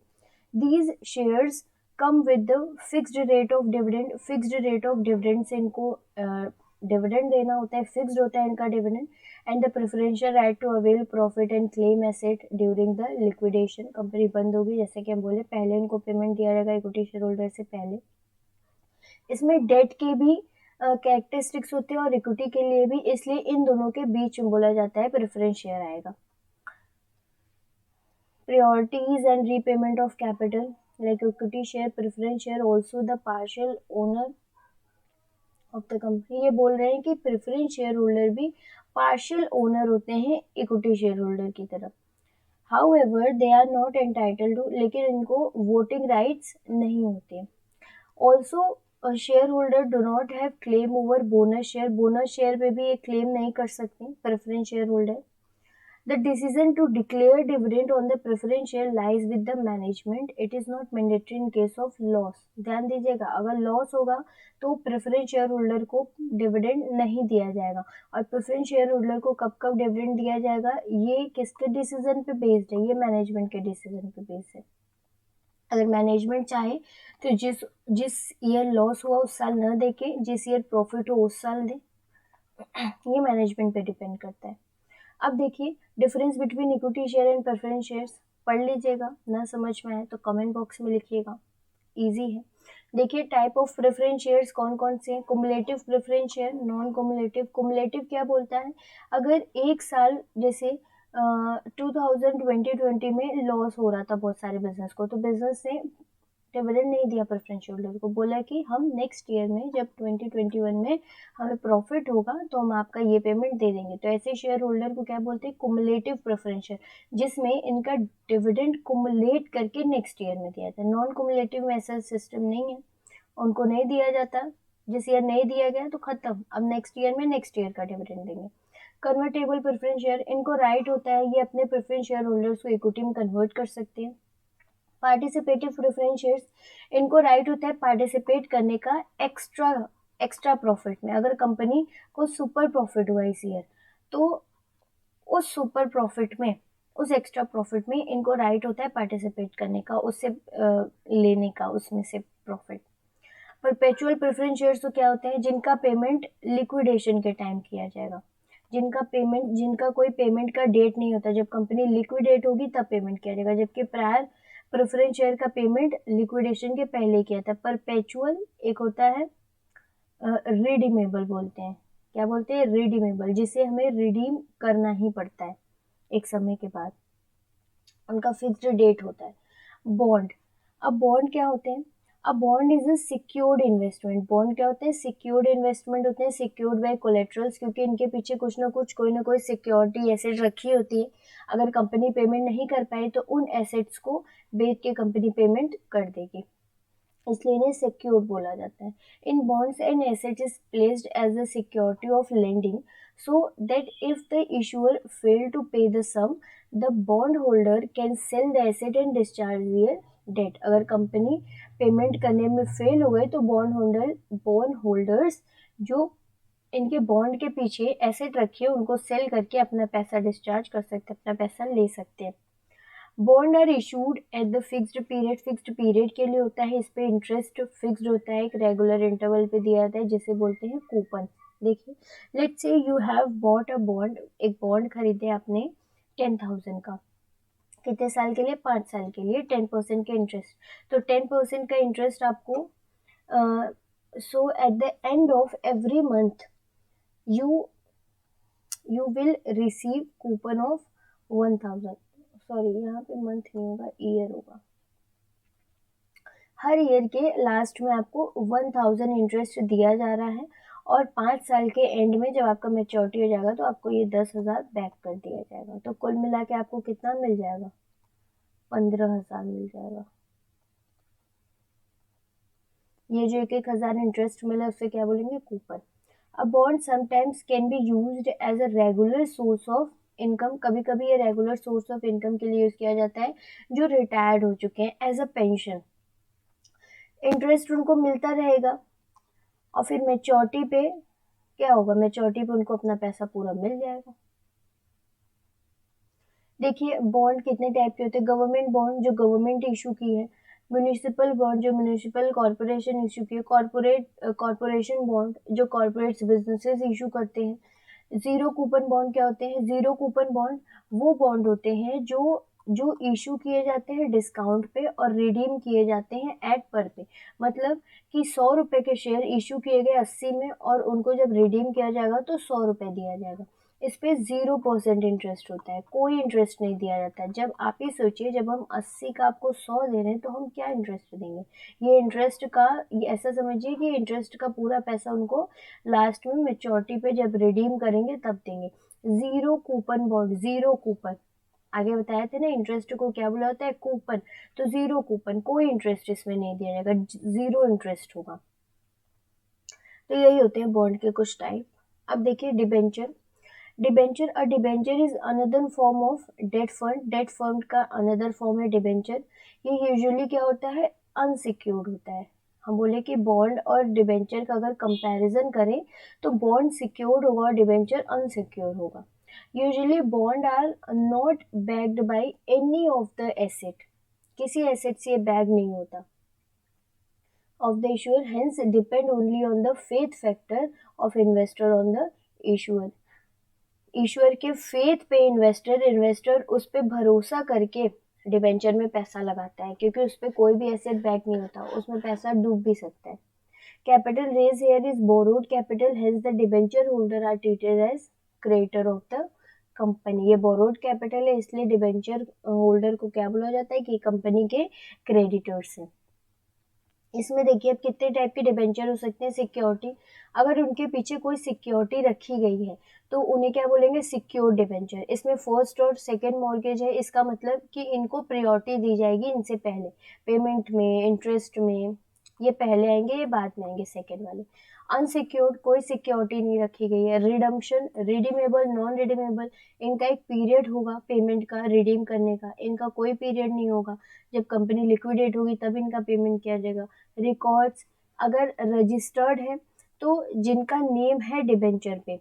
These shares come with the fixed rate of dividend, fixed rate of dividend से इनको डिविडेंड देना होता है, फिक्स्ड होता है इनका dividend. And the preferential right to avail profit and claim asset during the liquidation, company बंद होगी जैसे कि हम बोले, पहले इनको पेमेंट दिया जाएगा इक्विटी शेयर होल्डर से पहले। इसमें डेट के भी कैरेक्टरिस्टिक्स होते हैं और इक्विटी के लिए भी, इसलिए इन दोनों के बीच में बोला जाता है प्रेफरेंस शेयर आएगा। Priorities and repayment of capital, like equity share, preference share, also the partial owner of the company। ये बोल रहे हैं कि प्रेफरेंस शेयर होल्डर भी पार्शियल ओनर होते हैं इक्विटी शेयर होल्डर की तरफ। However they are not entitled to, लेकिन इनको वोटिंग राइट्स नहीं होते। Also share holder do not have claim over bonus share, bonus share पे भी ये क्लेम नहीं कर सकते preference share holder. The decision to declare dividend on the preference share lies with the management. It is not mandatory in case of loss. ध्यान दीजिएगा, अगर लॉस होगा तो प्रेफरेंस शेयर होल्डर को डिविडेंड नहीं दिया जाएगा। और प्रेफरेंस शेयर होल्डर को कब कब डिविडेंड दिया जाएगा, ये किसके डिसीजन पे बेस्ड है, ये मैनेजमेंट के डिसीजन पे बेस्ड है। अगर मैनेजमेंट चाहे तो जिस ईयर लॉस हुआ उस साल न दे के जिस ईयर प्रॉफिट हो उस साल दे, ये मैनेजमेंट पे डिपेंड करता है। अब देखिए difference between equity share and preference shares, पढ़ लीजिएगा, ना समझ में आए तो कमेंट बॉक्स में लिखिएगा, इजी है। देखिए टाइप ऑफ प्रेफरेंस शेयर्स कौन कौन से हैं। Cumulative preference share, non cumulative. Cumulative क्या बोलता है, अगर एक साल जैसे 2020 में लॉस हो रहा था बहुत सारे बिजनेस को, तो बिजनेस ने डिविडेंड नहीं दिया प्रेफरेंस शेयर होल्डर को, बोला कि हम नेक्स्ट ईयर में जब 2021 में हमें प्रॉफिट होगा तो हम आपका ये पेमेंट दे देंगे। तो ऐसे शेयर होल्डर को क्या बोलते हैं, कुमुलेटिव प्रेफरेंस शेयर, जिसमें इनका डिविडेंड कुमुलेट करके नेक्स्ट ईयर में दिया जाता है। नॉन कुमुलेटिव में ऐसा सिस्टम नहीं है, उनको नहीं दिया जाता, जिस ईयर नहीं दिया गया तो खत्म, अब नेक्स्ट ईयर में नेक्स्ट ईयर का डिविडेंड देंगे। कन्वर्टेबल प्रेफरेंस शेयर, इनको राइट होता है ये अपने प्रेफरेंस शेयर होल्डर्स को इक्विटी में कन्वर्ट कर सकते हैं। पार्टिसिपेटिव प्रेफरेंस शेयर्स, इनको राइट होता है पार्टिसिपेट करने का एक्स्ट्रा प्रॉफिट में। अगर कंपनी को सुपर प्रॉफिट हुआ इस ईयर, तो उस सुपर प्रॉफिट में, उस एक्स्ट्रा प्रॉफिट में इनको राइट होता है पार्टिसिपेट करने का, उससे लेने का, उसमें से प्रॉफिट। परपेचुअल प्रेफरेंस शेयर्स तो क्या होते हैं, जिनका पेमेंट लिक्विडेशन के टाइम किया जाएगा, जिनका कोई पेमेंट का डेट नहीं होता, जब कंपनी लिक्विडेट होगी तब पेमेंट किया जाएगा, जबकि प्रायर प्रेफरेंस शेयर का पेमेंट लिक्विडेशन के पहले किया था। परपेचुअल एक होता है रिडीमेबल बोलते हैं, क्या बोलते हैं, रिडीमेबल, जिसे हमें रिडीम करना ही पड़ता है एक समय के बाद, उनका फिक्स्ड डेट होता है। बॉन्ड, अब बॉन्ड क्या होते हैं, अब bond is a secured investment. Bond क्या होते हैं, सिक्योर्ड इन्वेस्टमेंट होते हैं, सिक्योर्ड बाय कोलेट्रल्स, क्योंकि इनके पीछे कुछ ना कुछ, कोई ना कोई सिक्योरिटी एसेट रखी होती है। अगर कंपनी पेमेंट नहीं कर पाई तो उन एसेट्स को बेच के कंपनी पेमेंट कर देगी, इसलिए इन्हें सिक्योर्ड बोला जाता है। In bonds and asset is placed as a security of lending, so that if the issuer fail to pay the sum, the bond holder can sell the asset and discharge their debt. अगर company payment करने में fail हो गए तो bond holders जो इनके bond के पीछे एसेट रखी है उनको सेल करके अपना पैसा डिस्चार्ज कर सकते हैं, अपना पैसा ले सकते हैं। Bond are issued at the fixed period, fixed period के लिए होता है, इस पे इंटरेस्ट फिक्स्ड होता है, एक रेगुलर इंटरवल पे दिया जाता है, जिसे बोलते हैं कूपन। देखिए let's say you have bought a bond, एक बॉन्ड खरीदे आपने 10,000 का, कितने साल के लिए, 5 साल के लिए, 10% के इंटरेस्ट, तो 10% का इंटरेस्ट आपको, so at the end of every month you will receive coupon of 1,000, sorry यहाँ पे मंथ नहीं होगा, ईयर होगा। हर ईयर के लास्ट में आपको 1,000 इंटरेस्ट दिया जा रहा है, और 5 साल के एंड में जब आपका मेच्योरिटी हो जाएगा तो आपको ये 10,000 बैक कर दिया जाएगा। तो कुल मिला के आपको कितना मिल जाएगा, 15,000 मिल जाएगा। ये जो 1,000 इंटरेस्ट मिला उससे क्या बोलेंगे, coupon. A bond sometimes can be used as a regular source of income, कभी कभी ये रेगुलर सोर्स ऑफ इनकम के लिए यूज किया जाता है जो रिटायर्ड हो चुके हैं, एज अ पेंशन। इंटरेस्ट उनको मिलता रहेगा, और फिर मेच्योरिटी पे क्या होगा, मेच्योरिटी पे उनको अपना पैसा पूरा मिल जाएगा। देखिए बॉन्ड कितने टाइप के होते हैं, गवर्नमेंट बॉन्ड जो गवर्नमेंट इशू की है, म्यूनिसिपल बॉन्ड जो म्यूनिसिपल कॉर्पोरेशन इशू की है, कॉर्पोरेशन बॉन्ड जो कॉर्पोरेट बिजनेसेस इशू करते हैं। जीरो कूपन बॉन्ड क्या होते हैं, जीरो कूपन बॉन्ड वो बॉन्ड होते हैं जो इशू किए जाते हैं डिस्काउंट पे और रिडीम किए जाते हैं एट पर पे। मतलब कि 100 रुपए के शेयर इशू किए गए 80 में, और उनको जब रिडीम किया जाएगा तो 100 रुपए दिया जाएगा। इस पे 0% इंटरेस्ट होता है, कोई इंटरेस्ट नहीं दिया जाता है। जब आप ही सोचिए, जब हम 80 का आपको 100 दे रहे हैं तो हम क्या इंटरेस्ट देंगे, ये इंटरेस्ट का, ये ऐसा समझिए कि इंटरेस्ट का पूरा पैसा उनको लास्ट में मेच्योरिटी पे जब रिडीम करेंगे तब देंगे। Zero coupon bond, zero coupon, आगे बताए थे ना इंटरेस्ट को क्या बोला होता है, कूपन। तो जीरो कूपन, कोई इंटरेस्ट इसमें नहीं दिया जाएगा, जीरो इंटरेस्ट होगा। तो यही होते हैं बॉन्ड के कुछ टाइप। अब देखिए debenture, debenture is another form of debt fund, debt fund का अनदर फॉर्म है डिबेंचर। ये यूजुअली क्या होता है, अनसिक्योर्ड होता है। हम बोले कि बॉन्ड और डिबेंचर का अगर कंपैरिजन करें तो बॉन्ड सिक्योर्ड होगा और डिबेंचर अनसिक्योर्ड होगा। Usually bond are not backed by any of the asset, किसी एसेट से बैग नहीं होता of the issuer, hence depend only on the faith factor of investor on the issuer के faith पे investor उस पे भरोसा करके डिबेंचर में पैसा लगाता है, क्योंकि उस पर कोई भी एसेट बैक नहीं होता, उसमें पैसा डूब भी सकता है। Capital raise here is borrowed capital, hence the debenture holder are treated as creditor of the company. ये बोरोड कैपिटल है, इसलिए डिबेंचर होल्डर को क्या बोला जाता है कि कंपनी के क्रेडिटर्स हैं। इसमें देखिए अब कितने टाइप के डिबेंचर हो सकते हैं। सिक्योरिटी, अगर उनके पीछे कोई सिक्योरिटी रखी गई है तो उन्हें क्या बोलेंगे, सिक्योर्ड डिबेंचर। इसमें फर्स्ट और सेकंड मॉर्गेज है, इसका मतलब कि इनको प्रायोरिटी दी जाएगी इनसे पहले, पेमेंट में, इंटरेस्ट में, ये पहले आएंगे, ये बाद में आएंगे सेकंड वाले। अनसिक्योर्ड, कोई सिक्योरिटी नहीं रखी गई है। रिडम्पशन, रिडीमेबल, नॉन रिडीमेबल, इनका एक पीरियड होगा पेमेंट का, रिडीम करने का, इनका कोई पीरियड नहीं होगा, जब कंपनी लिक्विडेट होगी तब इनका पेमेंट किया जाएगा। रिकॉर्ड्स, अगर रजिस्टर्ड है तो जिनका नेम है डिबेंचर पे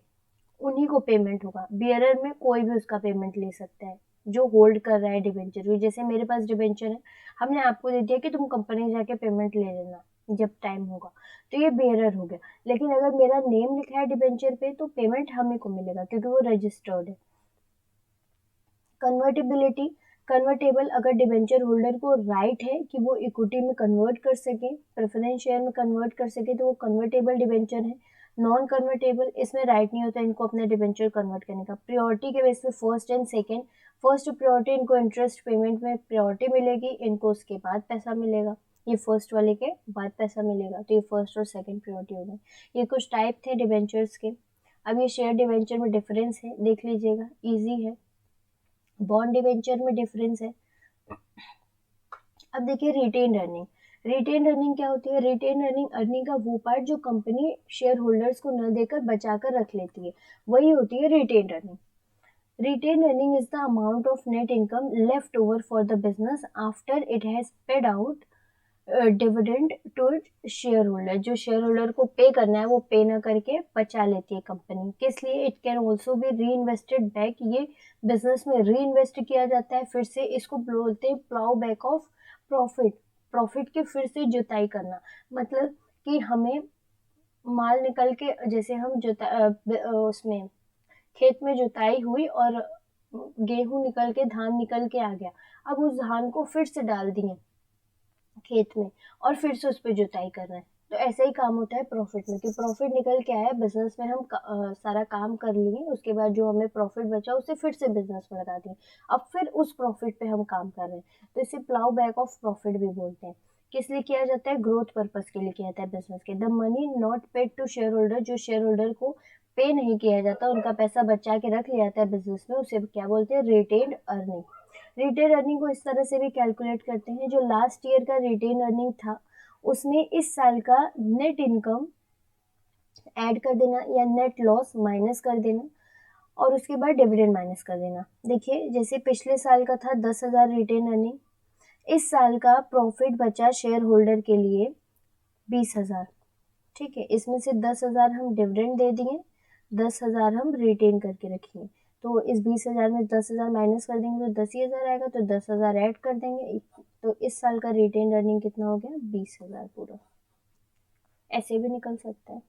उन्हीं को पेमेंट होगा। बियरर में कोई भी उसका पेमेंट ले सकता है जो होल्ड कर रहा है डिबेंचर। जैसे मेरे पास डिबेंचर है, हमने आपको दे दिया कि तुम कंपनी जाके पेमेंट ले लेना जब टाइम होगा, तो ये बियरर हो गया। लेकिन अगर मेरा नेम लिखा है डिबेंचर पे तो पेमेंट हमें को मिलेगा क्योंकि वो रजिस्टर्ड है। कन्वर्टिबिलिटी, कन्वर्टेबल, अगर डिबेंचर होल्डर को राइट है कि वो इक्विटी में कन्वर्ट कर सके, प्रेफरेंस शेयर में कन्वर्ट कर सके, तो वो कन्वर्टेबल डिबेंचर है। नॉन कन्वर्टेबल, इसमें राइट नहीं होता इनको अपने डिबेंचर कन्वर्ट करने का। प्रायोरिटी के बेस पे first and second, first priority इनको इंटरेस्ट पेमेंट में प्रायोरिटी मिलेगी, इनको उसके बाद पैसा मिलेगा, ये फर्स्ट वाले के बाद पैसा मिलेगा, तो ये फर्स्ट और सेकंड प्रायोरिटी हो गए। ये कुछ टाइप थे डिबेंचर्स के। अब ये शेयर डिबेंचर में डिफरेंस है, देख लीजिएगा, इजी है। बॉन्ड डिबेंचर में डिफरेंस है। अब देखिए रिटेन अर्निंग, रिटेन अर्निंग क्या होती है। रिटेन अर्निंग, अर्निंग का वो पार्ट जो कंपनी शेयर होल्डर्स को न देकर बचाकर रख लेती है, वही होती है retained earning. Retained earning is the amount of net income left over for the business after it has paid out dividend to share holder. जो शेयर होल्डर को पे करना है वो पे ना करके बचा लेती है कंपनी, किस लिए। इट कैन ऑल्सो बी री इन्वेस्टेड बैक, ये बिजनेस में री इन्वेस्ट किया जाता है फिर से, इसको बोलते हैं plough back of profit. Profit की फिर से जुताई करना, मतलब कि हमें माल निकल के, जैसे हम उसमें खेत में जुताई हुई और गेहूं निकल के, धान निकल के आ गया, अब उस धान को फिर से डाल दिए खेत में और फिर से उस पर जुताई कर रहे हैं। तो ऐसा ही काम होता है प्रॉफिट में, कि प्रॉफिट निकल के आया बिजनेस में, हम सारा काम कर लिए, उसके बाद जो हमें प्रॉफिट बचा उसे फिर से बिजनेस में लगा दिए, अब फिर उस प्रॉफिट पे हम काम कर रहे हैं, तो इसे प्लाउ बैक ऑफ प्रॉफिट भी बोलते हैं। किस लिए किया जाता है, ग्रोथ पर्पज के लिए किया जाता है बिजनेस के। The money not paid to share holder, जो शेयर होल्डर को पे नहीं किया जाता, उनका पैसा बचा के रख लिया जाता है बिजनेस में, उसे क्या बोलते हैं, रिटेन्ड अर्निंग। रिटेन अर्निंग को इस तरह से भी कैलकुलेट करते हैं, जो लास्ट ईयर का रिटेन अर्निंग था उसमें इस साल का नेट इनकम ऐड कर देना या नेट लॉस माइनस कर देना, और उसके बाद डिविडेंड माइनस कर देना। देखिए जैसे पिछले साल का था 10,000 रिटेन अर्निंग, इस साल का प्रॉफिट बचा शेयर होल्डर के लिए 20,000, ठीक है। इसमें से 10,000 हम डिविडेंड दे दिए, 10,000 हम रिटेन करके रखेंगे, तो इस 20,000 में 10,000 माइनस कर देंगे तो 10,000 आएगा, तो 10,000 ऐड कर देंगे, तो इस साल का रिटेन अर्निंग कितना हो गया, 20,000 पूरा। ऐसे भी निकल सकता है।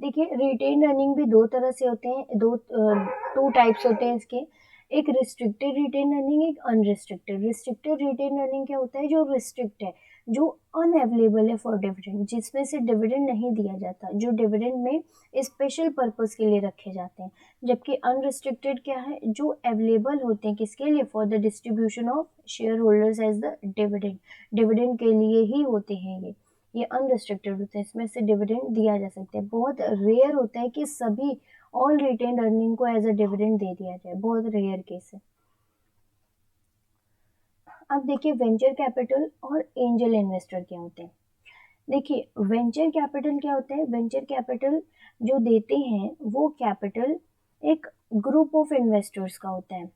देखिए रिटेन अर्निंग भी दो तरह से होते हैं, टू टाइप्स होते हैं इसके। एक रिस्ट्रिक्टेड रिटेन अर्निंग, एक अनरिस्ट्रिक्टेड। रिस्ट्रिक्टेड रिटेन अर्निंग क्या होता है, जो रिस्ट्रिक्ट है, जो अनअवेलेबल है फॉर डिविडेंड, जिसमें से डिविडेंड नहीं दिया जाता, जो डिविडेंड में स्पेशल पर्पस के लिए रखे जाते हैं। जबकि अनरिस्ट्रिक्टेड क्या है, जो अवेलेबल होते हैं किसके लिए, for the distribution of share holders as the dividend, dividend के लिए ही होते हैं ये अनरिस्ट्रिक्टेड होते हैं, इसमें से डिविडेंड दिया जा सकता है। बहुत रेयर होता है कि सभी ऑल रिटेन्ड अर्निंग को एज अ डिविडेंड दे दिया जाए, बहुत रेयर केस है। अब देखिए वेंचर कैपिटल और एंजल इन्वेस्टर क्या होते हैं। देखिए वेंचर कैपिटल क्या होता है, वेंचर कैपिटल जो देते हैं वो कैपिटल एक ग्रुप ऑफ इन्वेस्टर्स का होता है,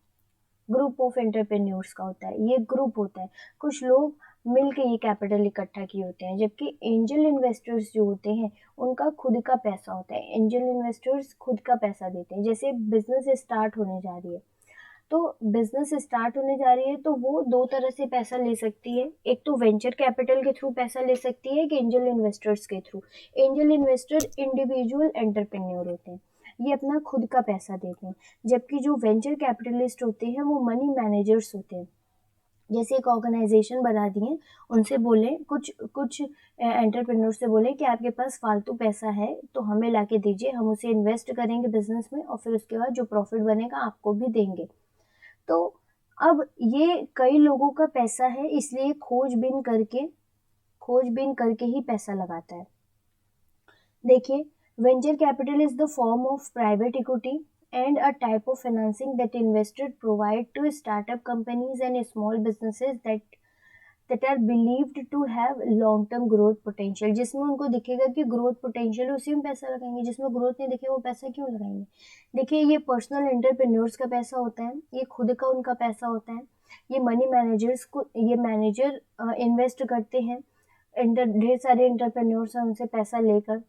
ग्रुप ऑफ एंटरप्रेन्योर्स का होता है, ये ग्रुप होता है, कुछ लोग मिलके ये कैपिटल इकट्ठा किए होते हैं। जबकि एंजल इन्वेस्टर्स जो होते हैं उनका खुद का पैसा होता है, एंजल इन्वेस्टर्स खुद का पैसा देते हैं। जैसे बिजनेस स्टार्ट होने जा रही है, तो बिजनेस स्टार्ट होने जा रही है तो वो दो तरह से पैसा ले सकती है, एक तो वेंचर कैपिटल के थ्रू पैसा ले सकती है, एक एंजल इन्वेस्टर्स के through. Angel investor individual entrepreneur होते हैं, ये अपना खुद का पैसा देते हैं, जबकि जो वेंचर कैपिटलिस्ट होते हैं वो मनी मैनेजर्स होते हैं, जैसे एक ऑर्गेनाइजेशन बना दिए, उनसे बोले, कुछ एंटरप्रेन्योर से बोले कि आपके पास फालतू पैसा है तो हमें लाके दीजिए, हम उसे इन्वेस्ट करेंगे बिजनेस में और फिर उसके बाद जो प्रॉफिट बनेगा आपको भी देंगे। तो अब ये कई लोगों का पैसा है, इसलिए खोजबीन करके ही पैसा लगाता है। देखिए, venture capital is the form of private equity and a type of financing that investors provide to startup companies and small businesses that are believed to have long term growth potential। जिसमें उनको दिखेगा कि growth potential, उसी में पैसा लगाएंगे। जिसमें growth नहीं दिखे वो पैसा क्यों लगाएंगे। देखिए, ये पर्सनल एंटरप्रेन्योर्स का पैसा होता है, ये खुद का उनका पैसा होता है। ये मनी मैनेजर्स को, ये मैनेजर इन्वेस्ट करते हैं, ढेर सारे एंटरप्रेन्योर्स हैं उनसे पैसा लेकर।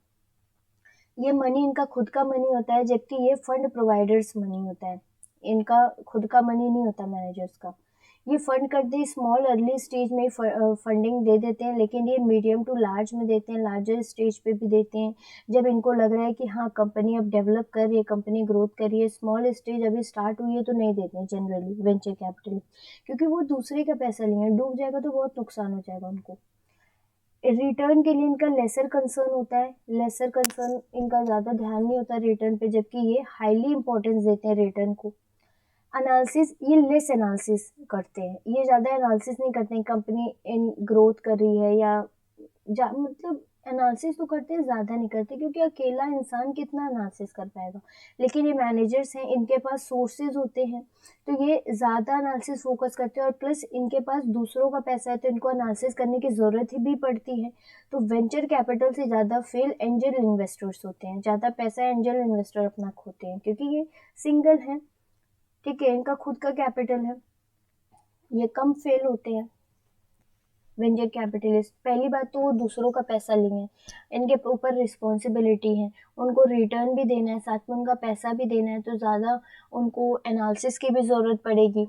ये मनी इनका खुद का मनी होता है, जबकि ये फंड प्रोवाइडर्स मनी होता है, इनका खुद का मनी नहीं होता मैनेजर्स का। ये फंड करते हैं, स्मॉल अर्ली स्टेज में फंडिंग दे देते हैं, लेकिन ये मीडियम टू लार्ज में देते हैं, लार्जर स्टेज पे भी देते हैं जब इनको लग रहा है कि हाँ कंपनी अब डेवलप कर रही है, कंपनी ग्रोथ कर रही है। स्मॉल स्टेज अभी स्टार्ट हुई है तो नहीं देते हैं जनरली वेंचर कैपिटल, क्योंकि वो दूसरे का पैसा लेंगे, डूब जाएगा तो बहुत नुकसान हो जाएगा उनको। रिटर्न के लिए इनका लेसर कंसर्न होता है, लेसर कंसर्न, इनका ज़्यादा ध्यान नहीं होता रिटर्न पे, जबकि ये हाईली इंपॉर्टेंस देते हैं रिटर्न को। एनालिसिस, ये लेस एनालिसिस करते हैं, ये ज़्यादा एनालिसिस नहीं करते हैं कंपनी इन ग्रोथ कर रही है या मतलब एनालिसिस तो करते हैं, ज़्यादा नहीं करते, क्योंकि अकेला इंसान कितना एनालिसिस कर पाएगा। लेकिन ये मैनेजर्स हैं, इनके पास सोर्सेज होते हैं, तो ये ज़्यादा एनालिसिस फोकस करते हैं, और प्लस इनके पास दूसरों का पैसा है तो इनको एनालिसिस करने की ज़रूरत ही भी पड़ती है। तो वेंचर कैपिटल से ज़्यादा फेल एंजल इन्वेस्टर्स होते हैं, ज़्यादा पैसा एंजल इन्वेस्टर अपना खोते हैं, क्योंकि ये सिंगल हैं, ठीक है, इनका खुद का कैपिटल है, ये कम फेल होते हैं। वेंचर कैपिटलिस्ट, पहली बात तो वो दूसरों का पैसा लिए हैं, इनके ऊपर रिस्पॉन्सिबिलिटी है, उनको रिटर्न भी देना है, साथ में उनका पैसा भी देना है, तो ज़्यादा उनको एनालिसिस की भी ज़रूरत पड़ेगी।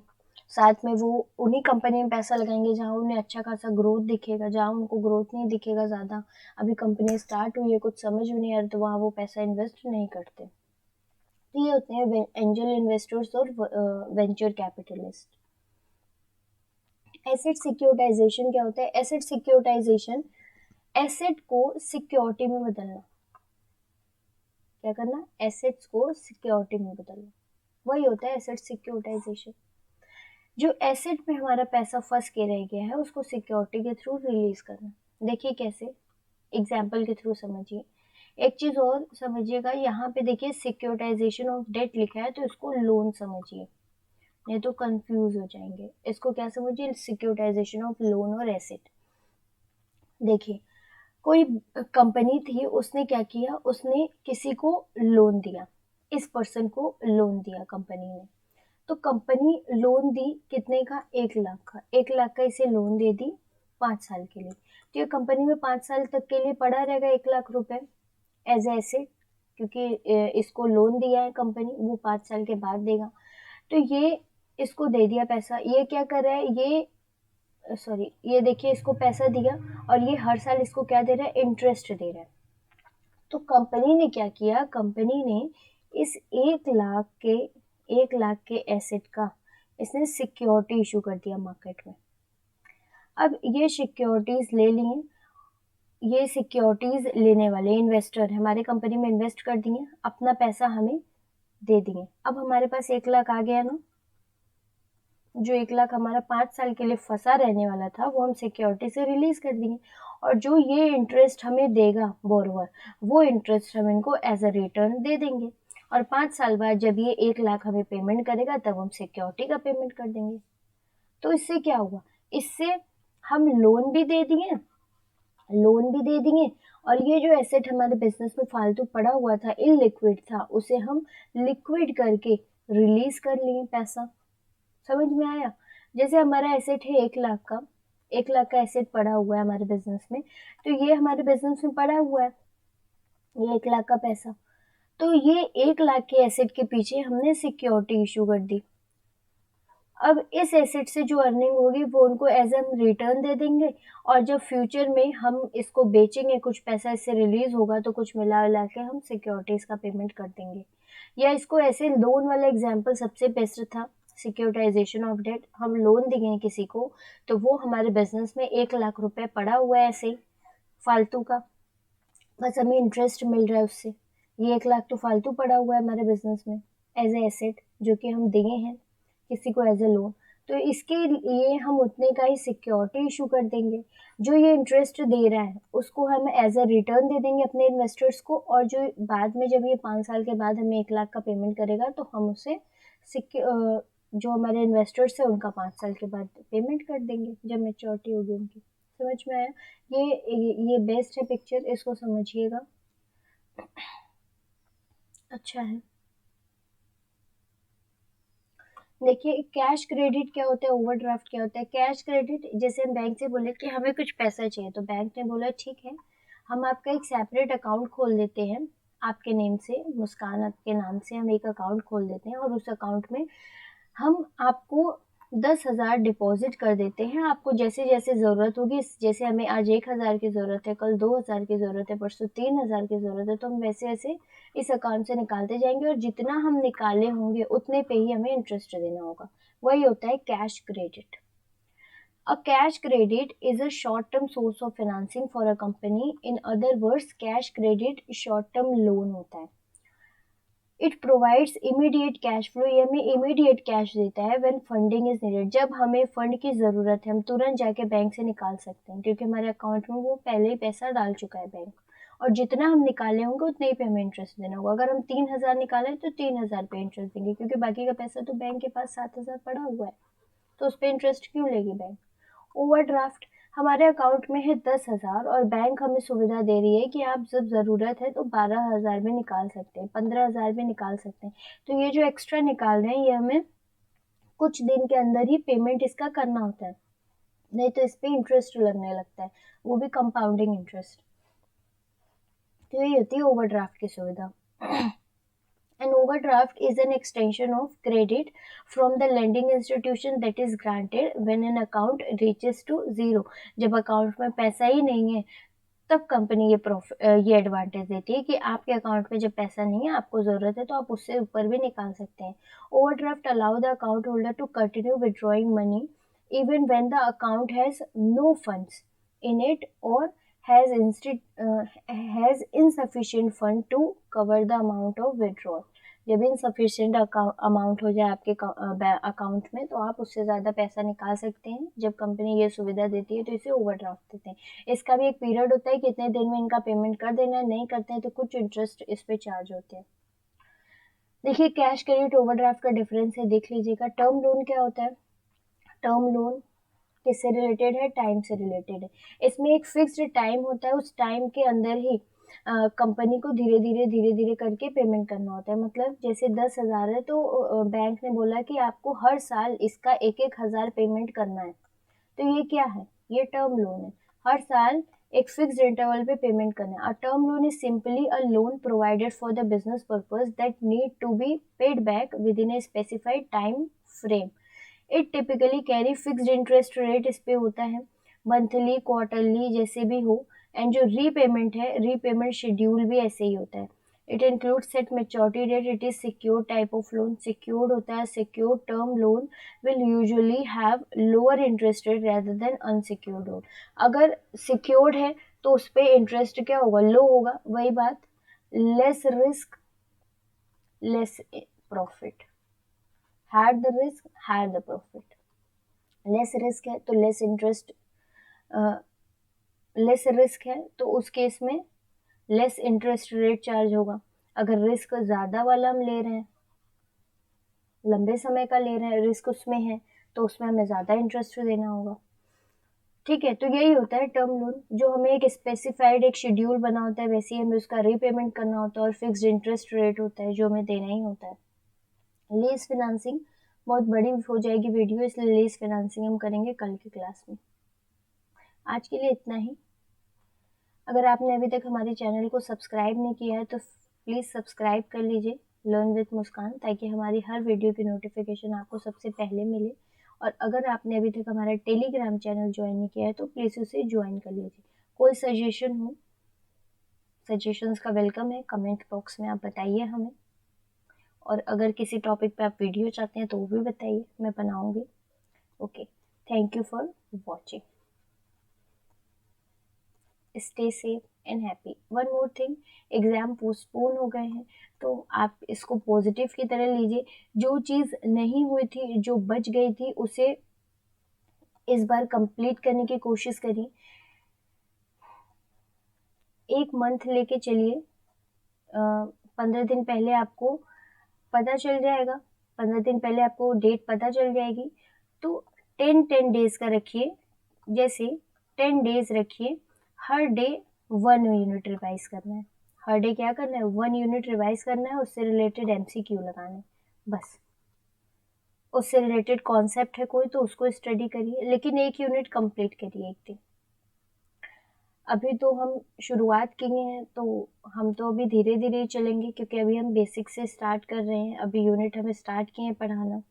साथ में वो उन्हीं कंपनी में पैसा लगाएंगे जहाँ उन्हें अच्छा खासा ग्रोथ दिखेगा, जहाँ उनको ग्रोथ नहीं दिखेगा ज़्यादा, अभी कंपनी स्टार्ट हुई है, कुछ समझ भी नहीं आ रहा, तो वहाँ वो पैसा इन्वेस्ट नहीं करते। तो ये होते हैं एंजल इन्वेस्टर्स और वेंचर कैपिटलिस्ट। एसेट सिक्योरिटाइजेशन क्या होता है। एसेट सिक्योरिटाइजेशन, एसेट को सिक्योरिटी में बदलना। क्या करना, एसेट्स को सिक्योरिटी में बदलना, वही होता है एसेट सिक्योरिटाइजेशन। जो एसेट में हमारा पैसा फंस के रह गया है उसको सिक्योरिटी के थ्रू रिलीज करना। देखिए कैसे, एग्जाम्पल के थ्रू समझिए। एक चीज और समझिएगा, यहाँ पे देखिए सिक्योरिटाइजेशन ऑफ डेट लिखा है, तो इसको लोन समझिए, नहीं तो कंफ्यूज हो जाएंगे। इसको क्या समझिए, सिक्योरिटाइजेशन ऑफ लोन और एसेट। देखिए, कोई कंपनी थी, उसने क्या किया, उसने किसी को लोन दिया, इस पर्सन को लोन दिया कंपनी ने। तो कंपनी लोन दी कितने का, 1 लाख का, 1 लाख का इसे लोन दे दी 5 साल के लिए। तो ये कंपनी में 5 साल तक के लिए पड़ा रहेगा 1 लाख रुपए एज एसेट, क्योंकि इसको लोन दिया है कंपनी, वो 5 साल के बाद देगा। तो ये इसको दे दिया पैसा, ये क्या कर रहा है, ये देखिए इसको पैसा दिया और ये हर साल इसको क्या दे रहा है, इंटरेस्ट दे रहा है। तो कंपनी ने क्या किया, कंपनी ने इस 1 लाख के एसेट का इसने सिक्योरिटी इशू कर दिया मार्केट में। अब ये सिक्योरिटीज ले लिए, ये सिक्योरिटीज लेने वाले इन्वेस्टर हमारे कंपनी में इन्वेस्ट कर दिए, अपना पैसा हमें दे दिए। अब हमारे पास 1 लाख आ गया ना, जो 1 लाख हमारा 5 साल के लिए फंसा रहने वाला था वो हम सिक्योरिटी से रिलीज कर देंगे, और जो ये इंटरेस्ट हमें देगा बोरोवर, वो इंटरेस्ट हम इनको एज अ रिटर्न दे देंगे, और 5 साल बाद जब ये 1 लाख हमें पेमेंट करेगा तब हम सिक्योरिटी का पेमेंट कर देंगे। तो इससे क्या हुआ, इससे हम लोन भी दे दिए, और ये जो एसेट हमारे बिजनेस में फालतू पड़ा हुआ था, इलिक्विड था, उसे हम लिक्विड करके रिलीज कर लिए पैसा। समझ में आया। जैसे हमारा एसेट है 1 लाख का, 1 लाख का एसेट पड़ा हुआ है हमारे बिजनेस में, तो ये हमारे बिजनेस में पड़ा हुआ है ये 1 लाख का पैसा, तो ये 1 लाख के एसेट के पीछे हमने सिक्योरिटी इशू कर दी। अब इस एसेट से जो अर्निंग होगी वो उनको एज एम रिटर्न दे देंगे, और जब फ्यूचर में हम इसको बेचेंगे, कुछ पैसा इससे रिलीज होगा, तो कुछ मिला विला के हम सिक्योरिटीज का पेमेंट कर देंगे। या इसको ऐसे लोन वाला एग्जाम्पल सबसे बेस्ट था, सिक्योरिटाइजेशन ऑफ डेट, हम लोन देंगे किसी को तो वो हमारे बिजनेस में 1 लाख रुपए पड़ा हुआ है ऐसे ही फालतू का, बस हमें इंटरेस्ट मिल रहा है उससे। ये 1 लाख तो फालतू पड़ा हुआ है हमारे बिजनेस में एज ए एसेट, जो कि हम दिए हैं किसी को एज ए लोन। तो इसके लिए हम उतने का ही सिक्योरिटी इशू कर देंगे। जो ये इंटरेस्ट दे रहा है उसको हम एज ए रिटर्न दे देंगे अपने इन्वेस्टर्स को, और जो बाद में जब ये 5 साल के बाद हमें 1 लाख का पेमेंट करेगा तो हम उसे जो हमारे इन्वेस्टर्स है उनका 5 साल के बाद पेमेंट कर देंगे जब मेच्योरिटी होगी उनकी। समझ में आया? ये बेस्ट है पिक्चर, इसको समझिएगा, अच्छा है। देखिए कैश क्रेडिट क्या होता है, ओवरड्राफ्ट क्या होता है। कैश क्रेडिट जैसे हम बैंक से बोले कि हमें कुछ पैसा चाहिए, तो बैंक ने बोला ठीक है, हम आपका एक सेपरेट अकाउंट खोल देते हैं आपके नेम से, मुस्कान आपके नाम से हम एक अकाउंट खोल देते हैं, और उस अकाउंट में हम आपको 10,000 डिपॉजिट कर देते हैं। आपको जैसे जैसे ज़रूरत होगी, जैसे हमें आज 1,000 की ज़रूरत है, कल 2,000 की ज़रूरत है, परसों 3,000 की ज़रूरत है, तो हम वैसे वैसे इस अकाउंट से निकालते जाएंगे, और जितना हम निकाले होंगे उतने पे ही हमें इंटरेस्ट देना होगा। वही होता है cash credit. A cash credit is a short-term source of financing for a company. In other words, cash credit short-term loan होता है। It provides immediate cash flow, ये हमें इमीडिएट कैश देता है व्हेन फंडिंग इज नीडेड, जब हमें fund की ज़रूरत है हम तुरंत जाके बैंक से निकाल सकते हैं, क्योंकि हमारे अकाउंट में वो पहले ही पैसा डाल चुका है बैंक, और जितना हम निकाले होंगे उतने ही पे हमें इंटरेस्ट देना होगा। अगर हम 3,000 निकालें तो 3,000 पे इंटरेस्ट देंगे, क्योंकि बाकी का पैसा तो बैंक के पास 7,000 पड़ा हुआ है, तो उस पर इंटरेस्ट क्यों लेगी बैंक। ओवरड्राफ्ट, हमारे अकाउंट में है 10,000 और बैंक हमें सुविधा दे रही है कि आप जब ज़रूरत है तो 12,000 में निकाल सकते हैं, 15,000 में निकाल सकते हैं। तो ये जो एक्स्ट्रा निकाल रहे हैं ये हमें कुछ दिन के अंदर ही पेमेंट इसका करना होता है, नहीं तो इस पर इंटरेस्ट लगने लगता है, वो भी कंपाउंडिंग इंटरेस्ट। तो ये होती है ओवरड्राफ्ट की सुविधा। An overdraft is an extension of credit from the lending institution that is granted when an account reaches to zero. जब अकाउंट में पैसा ही नहीं है तब कंपनी ये एडवांटेज देती है कि आपके अकाउंट में जब पैसा नहीं है, आपको ज़रूरत है, तो आप उससे ऊपर भी निकाल सकते हैं। Overdraft allow the account holder to continue withdrawing money even when the account has no funds in it और has insufficient fund to cover the amount of withdrawal. जब इनसफिशियंट अमाउंट हो जाए आपके अकाउंट में तो आप उससे ज़्यादा पैसा निकाल सकते हैं। जब कंपनी ये सुविधा देती है तो इसे ओवरड्राफ्ट देते हैं। इसका भी एक पीरियड होता है कि कितने दिन में इनका पेमेंट कर देना है, नहीं करते हैं तो कुछ इंटरेस्ट इस पे चार्ज होते हैं। देखिए कैश क्रेडिट ओवरड्राफ्ट का डिफरेंस है, देख लीजिएगा। टर्म लोन क्या होता है? टर्म लोन किससे रिलेटेड है? टाइम से रिलेटेड है। इसमें एक फिक्स्ड टाइम होता है, उस टाइम के अंदर ही कंपनी को धीरे धीरे करके पेमेंट करना होता है। मतलब जैसे 10,000 है तो बैंक ने बोला कि आपको हर साल इसका 1,000 पेमेंट करना है, तो ये क्या है? ये टर्म लोन है। हर साल एक फिक्स्ड इंटरवल पे पेमेंट करना है। A term loan is simply a loan provided for the business purpose that need to be paid back within a specified time frame. It typically carry fixed interest rate इस पे होता है, monthly quarterly जैसे भी हो, and जो repayment है, repayment schedule भी ऐसे ही होता है। It include set maturity date, it is secured type of loan. Secured होता है, secured term loan will usually have lower interest rate rather than unsecured loan. अगर सिक्योर्ड है तो उस पर इंटरेस्ट क्या होगा? लो होगा। वही बात, less risk less profit, higher the risk higher the profit. Less risk है तो लेस इंटरेस्ट, लेस रिस्क है तो उस केस में लेस इंटरेस्ट रेट चार्ज होगा। अगर रिस्क ज़्यादा वाला हम ले रहे हैं, लंबे समय का ले रहे हैं, रिस्क उसमें है तो उसमें हमें ज़्यादा इंटरेस्ट देना होगा। ठीक है, तो यही होता है टर्म लोन, जो हमें एक स्पेसिफाइड एक शेड्यूल बना होता है, वैसे ही हमें उसका रीपेमेंट करना होता है, और फिक्स्ड इंटरेस्ट रेट होता है जो हमें देना ही होता है। लीज फिनेंसिंग बहुत बड़ी हो जाएगी वीडियो, इसलिए लीज फिनेंसिंग हम करेंगे कल की क्लास में। आज के लिए इतना ही। अगर आपने अभी तक हमारे चैनल को सब्सक्राइब नहीं किया है तो प्लीज़ सब्सक्राइब कर लीजिए लर्न विथ मुस्कान, ताकि हमारी हर वीडियो की नोटिफिकेशन आपको सबसे पहले मिले। और अगर आपने अभी तक हमारा टेलीग्राम चैनल ज्वाइन नहीं किया है तो प्लीज़ उसे ज्वाइन कर लीजिए। कोई सजेशन हो, सजेशंस का वेलकम है, कमेंट बॉक्स में आप बताइए हमें। और अगर किसी टॉपिक पे आप वीडियो चाहते हैं तो वो भी बताइए, मैं बनाऊंगी। Okay, thank you for watching. Stay safe and happy. One more thing, exam postpone हो गए हैं तो आप इसको पॉजिटिव की तरह लीजिए। जो चीज़ नहीं हुई थी, जो बच गई थी, उसे इस बार कंप्लीट करने की कोशिश करिए। 1 मंथ लेके चलिए। 15 दिन पहले आपको पता चल जाएगा, 15 दिन पहले आपको डेट पता चल जाएगी। तो 10 डेज का रखिए, जैसे 10 डेज रखिए, हर डे 1 यूनिट रिवाइज करना है। हर डे क्या करना है? 1 यूनिट रिवाइज करना है, उससे रिलेटेड MCQ लगाना है बस। उससे रिलेटेड कॉन्सेप्ट है कोई तो उसको स्टडी करिए, लेकिन 1 यूनिट कंप्लीट करिए एक दिन। अभी तो हम शुरुआत किए हैं तो हम तो अभी धीरे धीरे ही चलेंगे, क्योंकि अभी हम बेसिक से स्टार्ट कर रहे हैं। अभी यूनिट हमें स्टार्ट किए हैं पढ़ाना।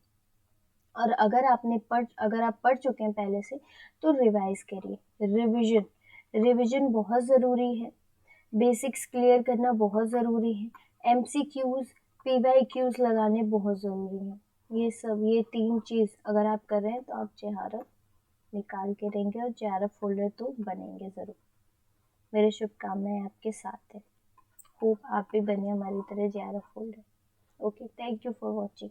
और अगर आप पढ़ चुके हैं पहले से तो रिवाइज करिए। रिवीजन बहुत ज़रूरी है। बेसिक्स क्लियर करना बहुत ज़रूरी है। MCQs, PYQs लगाने बहुत ज़रूरी हैं। ये 3 चीज़ अगर आप कर रहे हैं तो आप JRF निकाल के देंगे, और JRF फोल्डर तो बनेंगे ज़रूर। मेरी शुभकामनाएं आपके साथ है। होप आप भी बने हमारी तरह JRF folder. Okay, thank you for watching.